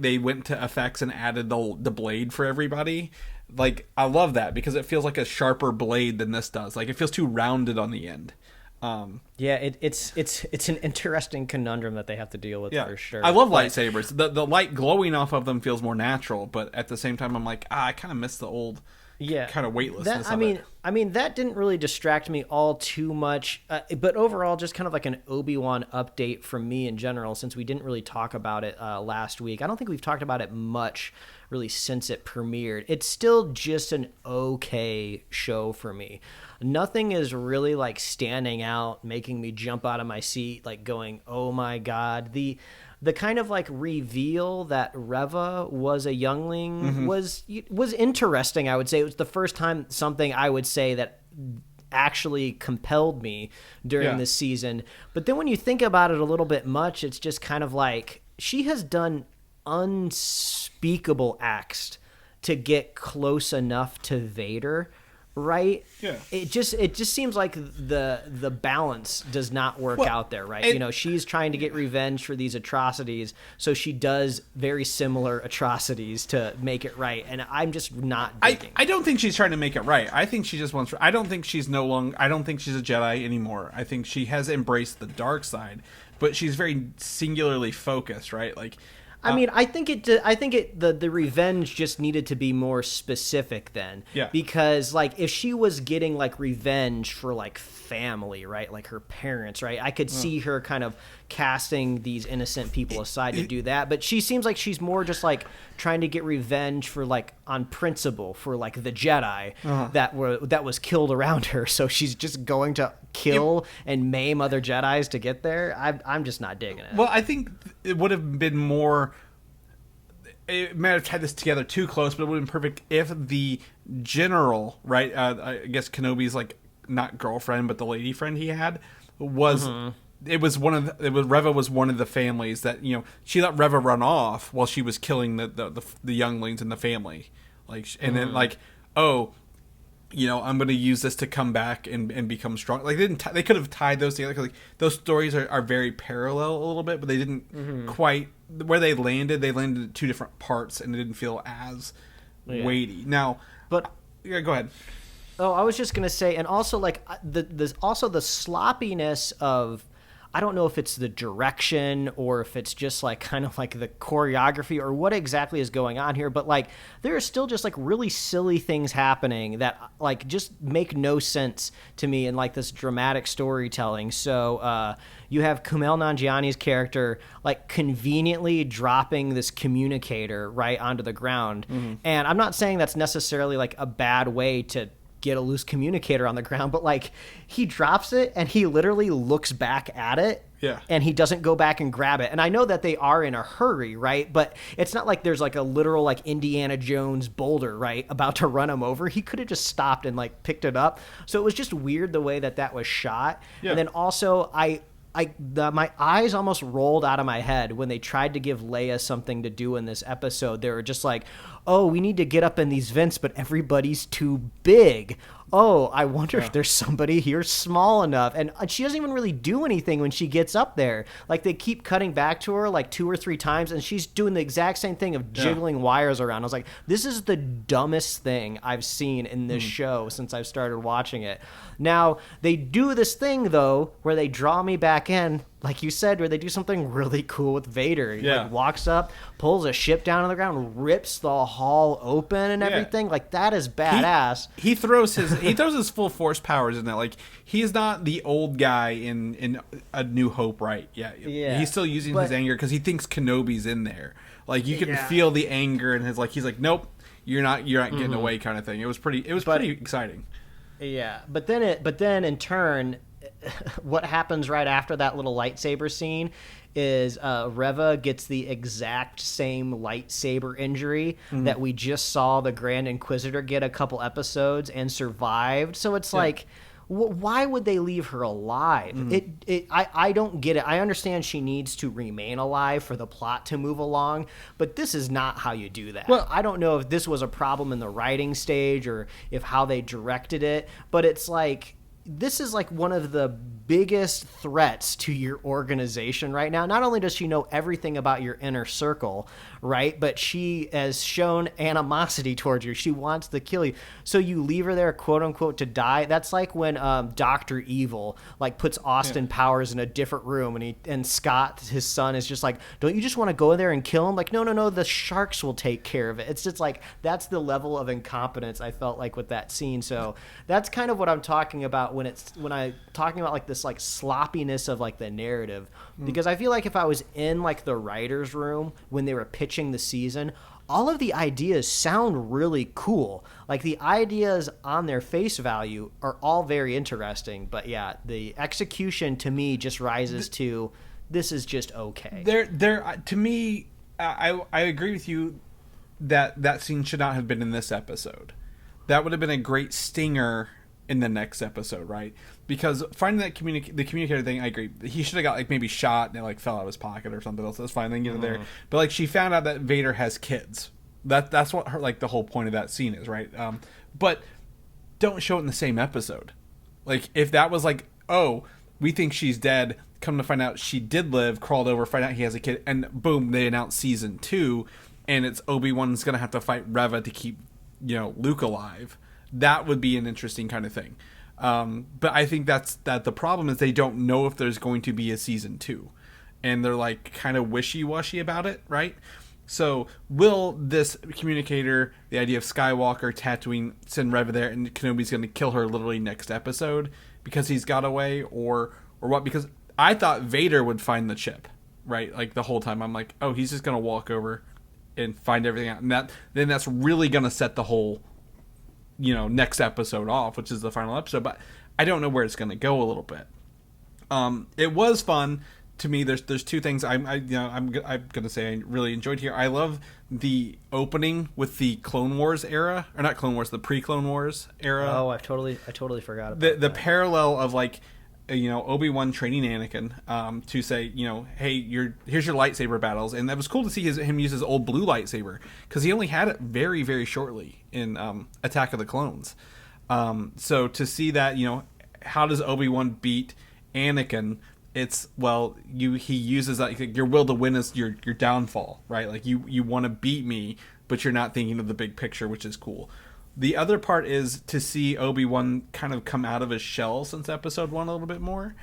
S2: they went to effects and added the blade for everybody. Like, I love that because it feels like a sharper blade than this does. Like, it feels too rounded on the end.
S3: It's an interesting conundrum that they have to deal with for sure.
S2: I love lightsabers. The light glowing off of them feels more natural, but at the same time, I'm like, I kind of miss the old kind of weightlessness of it.
S3: I mean, that didn't really distract me all too much, but overall, just kind of like an Obi-Wan update from me in general, since we didn't really talk about it last week. I don't think we've talked about it much really since it premiered. It's still just an okay show for me. Nothing is really like standing out, making me jump out of my seat, like going, oh my God. the kind of like reveal that Reva was a youngling was interesting. I would say it was the first time something I would say that actually compelled me during this season. But then when you think about it a little bit much, it's just kind of like she has done unspeakable acts to get close enough to Vader, right?
S2: Yeah.
S3: It just seems like the balance does not work out there, right? She's trying to get revenge for these atrocities, so she does very similar atrocities to make it right, and I'm just not digging.
S2: I don't think she's trying to make it right. I think she just wants. I don't think she's a Jedi anymore. I think she has embraced the dark side, but she's very singularly focused, right? Like.
S3: I mean, I think the revenge just needed to be more specific then.
S2: Yeah.
S3: Because, like, if she was getting, like, revenge for, like, family, right? Like, her parents, right? I could see her kind of casting these innocent people aside to do that. But she seems like she's more just, like, trying to get revenge for, like, on principle for, like, the Jedi that was killed around her. So she's just going to kill and maim other Jedis to get there. I'm just not digging it.
S2: Well, I think it would have been more. It might have tied this together too close, but it would have been perfect if the general, right? I guess Kenobi's like not girlfriend, but the lady friend he had was. It was Reva was one of the families that she let Reva run off while she was killing the younglings in the family, like and then like I'm going to use this to come back and become strong. Like they could have tied those together. 'Cause, like, those stories are very parallel a little bit, but they didn't quite where they landed. They landed at two different parts, and it didn't feel as weighty. Now,
S3: but
S2: go ahead.
S3: Oh, I was just going to say, and also like the sloppiness of. I don't know if it's the direction or if it's just like kind of like the choreography or what exactly is going on here. But like there are still just like really silly things happening that like just make no sense to me in like this dramatic storytelling. So you have Kumail Nanjiani's character like conveniently dropping this communicator right onto the ground. And I'm not saying that's necessarily like a bad way to get a loose communicator on the ground, but like he drops it and he literally looks back at it and he doesn't go back and grab it. And I know that they are in a hurry, right? But it's not like there's like a literal like Indiana Jones boulder, right, about to run him over. He could have just stopped and like picked it up. So it was just weird the way that was shot. And then also my eyes almost rolled out of my head when they tried to give Leia something to do in this episode. They were just like, oh, we need to get up in these vents, but everybody's too big. Oh, I wonder if there's somebody here small enough. And she doesn't even really do anything when she gets up there. Like, they keep cutting back to her like 2 or 3 times, and she's doing the exact same thing of jiggling wires around. I was like, this is the dumbest thing I've seen in this show since I've started watching it. Now, they do this thing, though, where they draw me back in, like you said, where they do something really cool with Vader. He like walks up, pulls a ship down on the ground, rips the hull open and everything. Like, that is badass.
S2: He throws his full force powers in that. Like, he's not the old guy in A New Hope, right? Yeah. He's still using his anger because he thinks Kenobi's in there. Like, you can feel the anger in his, like, he's like, nope, you're not getting away, kind of thing. It was pretty exciting.
S3: Yeah, but then in turn, what happens right after that little lightsaber scene is Reva gets the exact same lightsaber injury that we just saw the Grand Inquisitor get a couple episodes and survived. So it's like, why would they leave her alive? I don't get it. I understand she needs to remain alive for the plot to move along, but this is not how you do that. Well, I don't know if this was a problem in the writing stage or if how they directed it, but it's like, this is like one of the biggest threats to your organization right now. Not only does she know everything about your inner circle, right, but she has shown animosity towards you. She wants to kill you. So you leave her there, quote unquote, to die. That's like when Dr. Evil like puts Austin Powers in a different room, and Scott, his son, is just like, don't you just want to go in there and kill him? Like, no, the sharks will take care of it. It's just like, that's the level of incompetence I felt like with that scene. So that's kind of what I'm talking about when I talking about like this like sloppiness of like the narrative, because I feel like if I was in like the writer's room when they were pitching the season, all of the ideas sound really cool. Like, the ideas on their face value are all very interesting, but yeah, the execution to me just rises to this is just okay.
S2: There to me, I agree with you that scene should not have been in this episode. That would have been a great stinger in the next episode, right? Because finding that the communicator thing, I agree. He should have got like maybe shot and it like fell out of his pocket or something else. That's fine. Then get it there. But like she found out that Vader has kids. That's what her like the whole point of that scene is, right? But don't show it in the same episode. Like if that was like, oh, we think she's dead. Come to find out she did live. Crawled over, find out he has a kid, and boom, they announce season 2, and it's Obi-Wan's gonna have to fight Reva to keep Luke alive. That would be an interesting kind of thing. But I think that the problem is they don't know if there's going to be a season 2. And they're like kind of wishy-washy about it, right? So will this communicator, the idea of Skywalker, Tatooine, send Reva there and Kenobi's going to kill her literally next episode because he's got away or what? Because I thought Vader would find the chip, right? Like the whole time I'm like, oh, he's just going to walk over and find everything out. And then that's really going to set the whole next episode off, which is the final episode, but I don't know where it's going to go a little bit. It was fun to me. There's two things I'm going to say I really enjoyed here. I love the opening with the Clone Wars era, or not Clone Wars, the pre-Clone Wars era.
S3: Oh, I totally forgot about
S2: the parallel of like Obi-Wan training Anakin to say, hey, here's your lightsaber battles. And that was cool to see him use his old blue lightsaber because he only had it very, very shortly in Attack of the Clones. So to see that, how does Obi-Wan beat Anakin? It's, he uses like your will to win is your downfall, right? Like you want to beat me, but you're not thinking of the big picture, which is cool. The other part is to see Obi-Wan kind of come out of his shell since episode 1 a little bit more.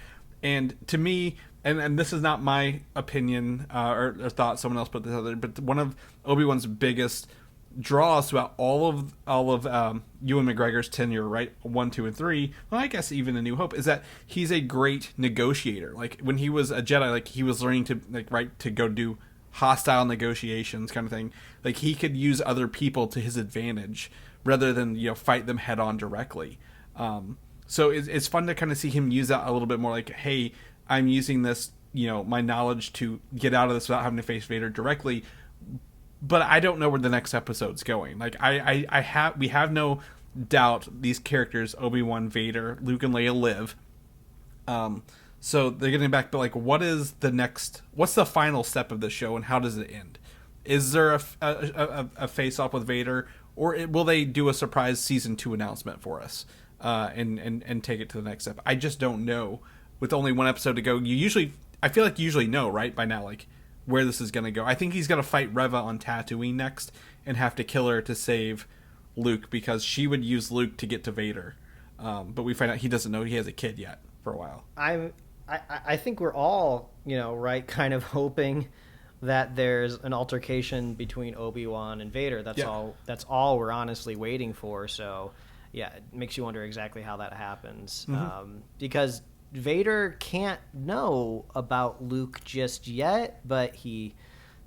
S2: And to me, and this is not my opinion or thought, someone else put this out there, but one of Obi-Wan's biggest draws throughout all of Ewan McGregor's tenure, right? 1, 2, and 3, well, I guess even A New Hope, is that he's a great negotiator. Like when he was a Jedi, like he was learning to go do hostile negotiations kind of thing. Like he could use other people to his advantage rather than fight them head on directly. So it's fun to kind of see him use that a little bit more. Like, hey, I'm using this my knowledge to get out of this without having to face Vader directly. But I don't know where the next episode's going. Like we have no doubt these characters, Obi-Wan, Vader, Luke, and Leia live. So they're getting back, but like, what's the final step of the show, and how does it end? Is there a face-off with Vader, or will they do a surprise season 2 announcement for us and take it to the next step? I just don't know. With only one episode to go, I feel like you usually know, right, by now, like where this is going to go. I think he's going to fight Reva on Tatooine next and have to kill her to save Luke because she would use Luke to get to Vader. But we find out he doesn't know he has a kid yet for a while.
S3: I think we're all, right, kind of hoping that there's an altercation between Obi-Wan and Vader. That's all we're honestly waiting for. So, yeah, it makes you wonder exactly how that happens. Mm-hmm. Because Vader can't know about Luke just yet, but he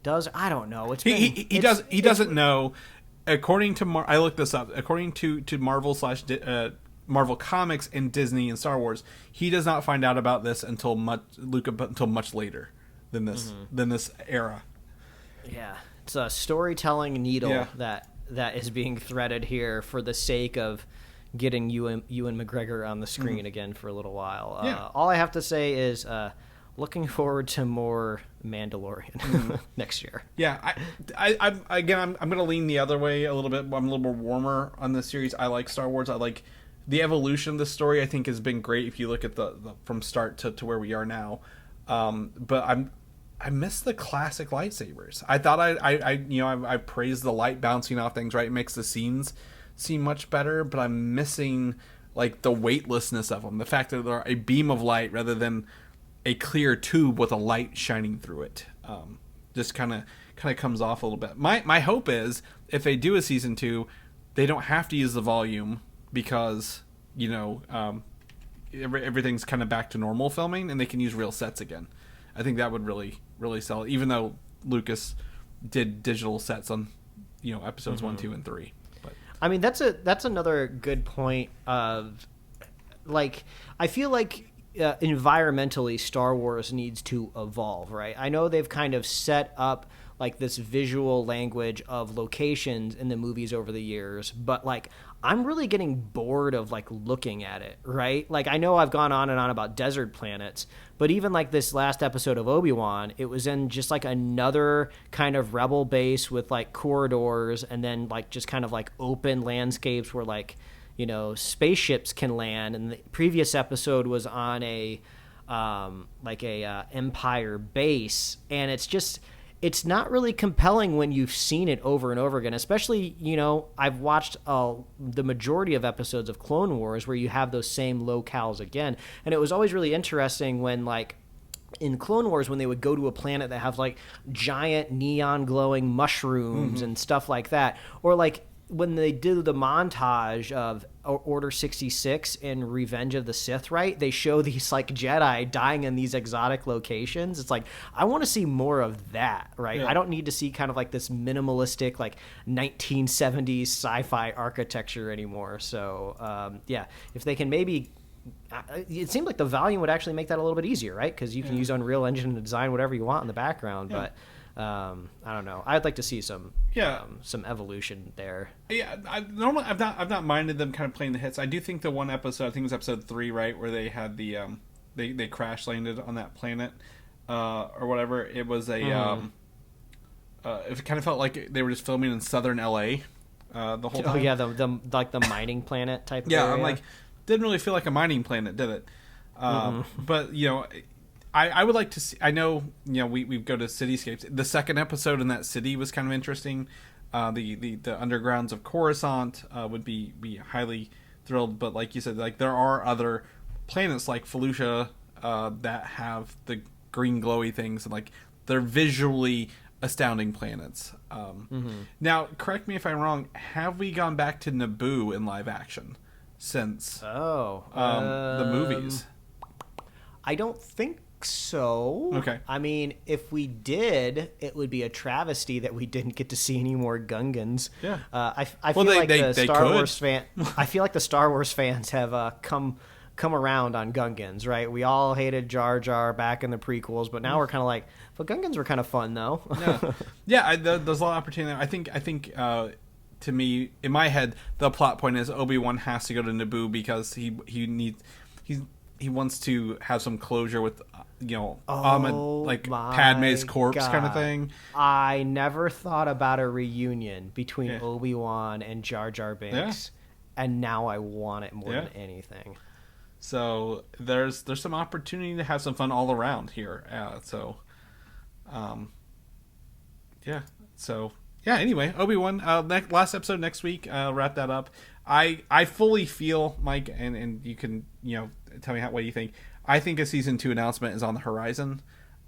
S3: does. I don't know.
S2: He doesn't know. According to I looked this up. According to Marvel Marvel Comics and Disney and Star Wars, he does not find out about this until much later than this era.
S3: Yeah, it's a storytelling needle that is being threaded here for the sake of getting Ewan McGregor on the screen again for a little while. All I have to say is looking forward to more Mandalorian next year.
S2: Yeah, I'm going to lean the other way a little bit. I'm a little more warmer on this series. I like Star Wars. I like the evolution of the story. I think has been great if you look at the from start to where we are now. But I miss the classic lightsabers. I thought I praised the light bouncing off things, right? It makes the scenes seem much better, but I'm missing like the weightlessness of them. The fact that they're a beam of light rather than a clear tube with a light shining through it. Just kind of comes off a little bit. My hope is if they do a season 2, they don't have to use the volume because everything's kind of back to normal filming and they can use real sets again. I think that would really sell it, even though Lucas did digital sets on episodes 1, 2, and 3. But
S3: I mean that's another good point of like I feel like environmentally Star Wars needs to evolve, right? I know they've kind of set up like this visual language of locations in the movies over the years, but like I'm really getting bored of like looking at it, right? Like I know I've gone on and on about desert planets, but even like this last episode of Obi-Wan, it was in just like another kind of rebel base with like corridors and then like just kind of like open landscapes where like, you know, spaceships can land. And the previous episode was on a Empire base, and it's not really compelling when you've seen it over and over again, especially, you know, I've watched the majority of episodes of Clone Wars where you have those same locales again. And it was always really interesting when, like, in Clone Wars, when they would go to a planet that has, like, giant neon glowing mushrooms and stuff like that. Or, like, when they do the montage of Order 66 and Revenge of the Sith, right? They show these like Jedi dying in these exotic locations. It's like, I want to see more of that, right?
S2: Yeah.
S3: I don't need to see kind of like this minimalistic, like 1970s sci-fi architecture anymore. So, yeah, if they can maybe... It seemed like the volume would actually make that a little bit easier, right? Because you can use Unreal Engine to design whatever you want in the background, but... I don't know. I'd like to see some evolution there.
S2: Yeah, I've not minded them kind of playing the hits. I do think the one episode, I think it was episode 3, right, where they had the they crash landed on that planet or whatever. It was a it kind of felt like they were just filming in southern LA the whole time.
S3: Oh yeah, the like the mining planet type.
S2: Yeah,
S3: area.
S2: I'm like, didn't really feel like a mining planet, did it? But you know. I would like to see. I know, you know, we go to cityscapes. The second episode in that city was kind of interesting. The undergrounds of Coruscant would be highly thrilled. But like you said, like there are other planets like Felucia that have the green glowy things, and like they're visually astounding planets. Now, correct me if I'm wrong. Have we gone back to Naboo in live action since the movies?
S3: I don't think so.
S2: Okay.
S3: I mean, if we did, it would be a travesty that we didn't get to see any more Gungans.
S2: Yeah.
S3: I feel like the Star
S2: could.
S3: Wars fan. I feel like the Star Wars fans have come around on Gungans, right? We all hated Jar Jar back in the prequels, but now we're kind of like, but Gungans were kind of fun though.
S2: There's a lot of opportunity there. I think to me, in my head, the plot point is Obi-Wan has to go to Naboo because he wants to have some closure with, you know, Padme's corpse kind of thing.
S3: I never thought about a reunion between Obi-Wan and Jar Jar Binks, and now I want it more than anything.
S2: So there's some opportunity to have some fun all around here. Anyway, Obi-Wan, last episode next week, wrap that up. I fully feel, Mike, and you can, you know, tell me what you think. I think a season 2 announcement is on the horizon.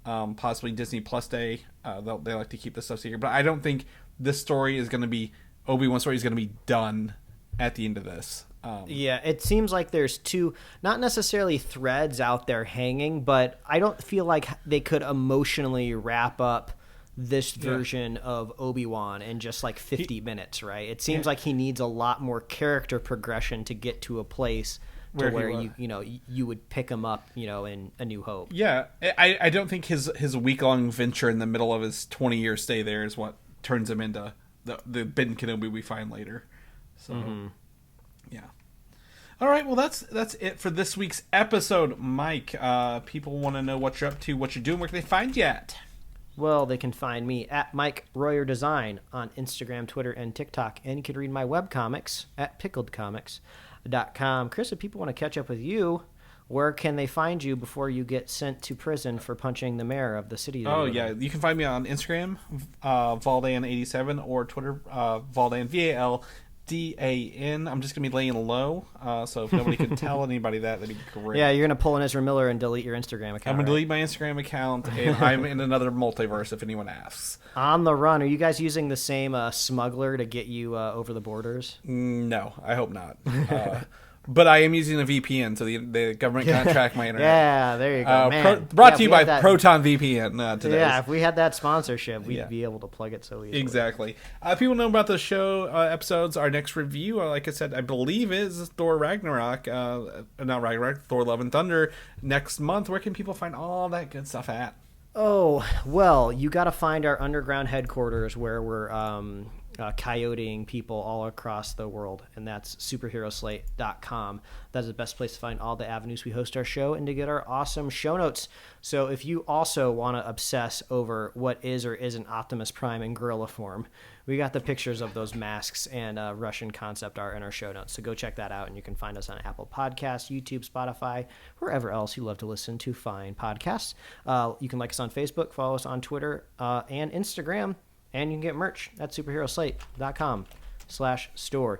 S2: Possibly Disney Plus Day. They like to keep this stuff secret, but I don't think this story is going to be Obi-Wan's story is going to be done at the end of this.
S3: It seems like there's two, not necessarily threads out there hanging, but I don't feel like they could emotionally wrap up this version of Obi-Wan in just like 50 minutes, right? It seems like he needs a lot more character progression to get to a place to where you would pick him up, you know, in A New Hope. Yeah,
S2: I don't think his week-long venture in the middle of his 20-year stay there is what turns him into the Ben Kenobi we find later. So, yeah. All right, well, that's it for this week's episode. Mike, people want to know what you're up to, what you're doing, where can they find you at?
S3: Well, they can find me at Mike Royer Design on Instagram, Twitter, and TikTok. And you can read my webcomics at pickledcomics.com. Chris, if people want to catch up with you, where can they find you before you get sent to prison for punching the mayor of the city?
S2: Oh, yeah. You can find me on Instagram, Valdan87, or Twitter, Valdan, VALDAN. I'm just going to be laying low, so if nobody can tell anybody that'd be great.
S3: Yeah, you're going to pull an Ezra Miller and delete your Instagram account.
S2: I'm going to delete my Instagram account, and I'm in another multiverse if anyone asks.
S3: On the run. Are you guys using the same smuggler to get you over the borders?
S2: No, I hope not. But I am using a VPN, so the government can't track my internet.
S3: Yeah, there you go. Man.
S2: Brought to you by Proton VPN today.
S3: Yeah, if we had that sponsorship, we'd be able to plug it so easily.
S2: Exactly. People know about the show episodes. Our next review, like I said, I believe is Thor Ragnarok. Not Ragnarok, Thor Love and Thunder next month. Where can people find all that good stuff at?
S3: Oh, well, you got to find our underground headquarters where we're coyoting people all across the world, and that's superheroslate.com. That's the best place to find all the avenues we host our show and to get our awesome show notes. So if you also want to obsess over what is or isn't Optimus Prime in gorilla form, we got the pictures of those masks and Russian concept art in our show notes. So go check that out, and you can find us on Apple Podcasts, YouTube, Spotify, wherever else you love to listen to fine podcasts. You can like us on Facebook, follow us on Twitter and Instagram. And you can get merch at superheroslate.com/store.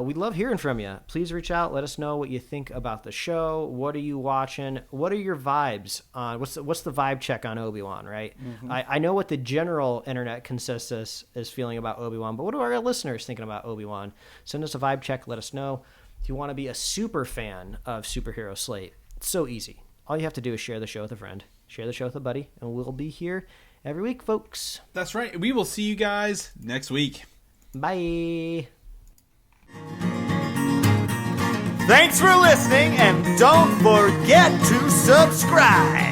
S3: We'd love hearing from you. Please reach out. Let us know what you think about the show. What are you watching? What are your vibes on? What's the vibe check on Obi-Wan, right? Mm-hmm. I know what the general internet consensus is feeling about Obi-Wan, but what are our listeners thinking about Obi-Wan? Send us a vibe check. Let us know. If you want to be a super fan of Superhero Slate, it's so easy. All you have to do is share the show with a friend, share the show with a buddy, and we'll be here every week, folks.
S2: That's right. We will see you guys next week.
S3: Bye.
S1: Thanks for listening, and don't forget to subscribe.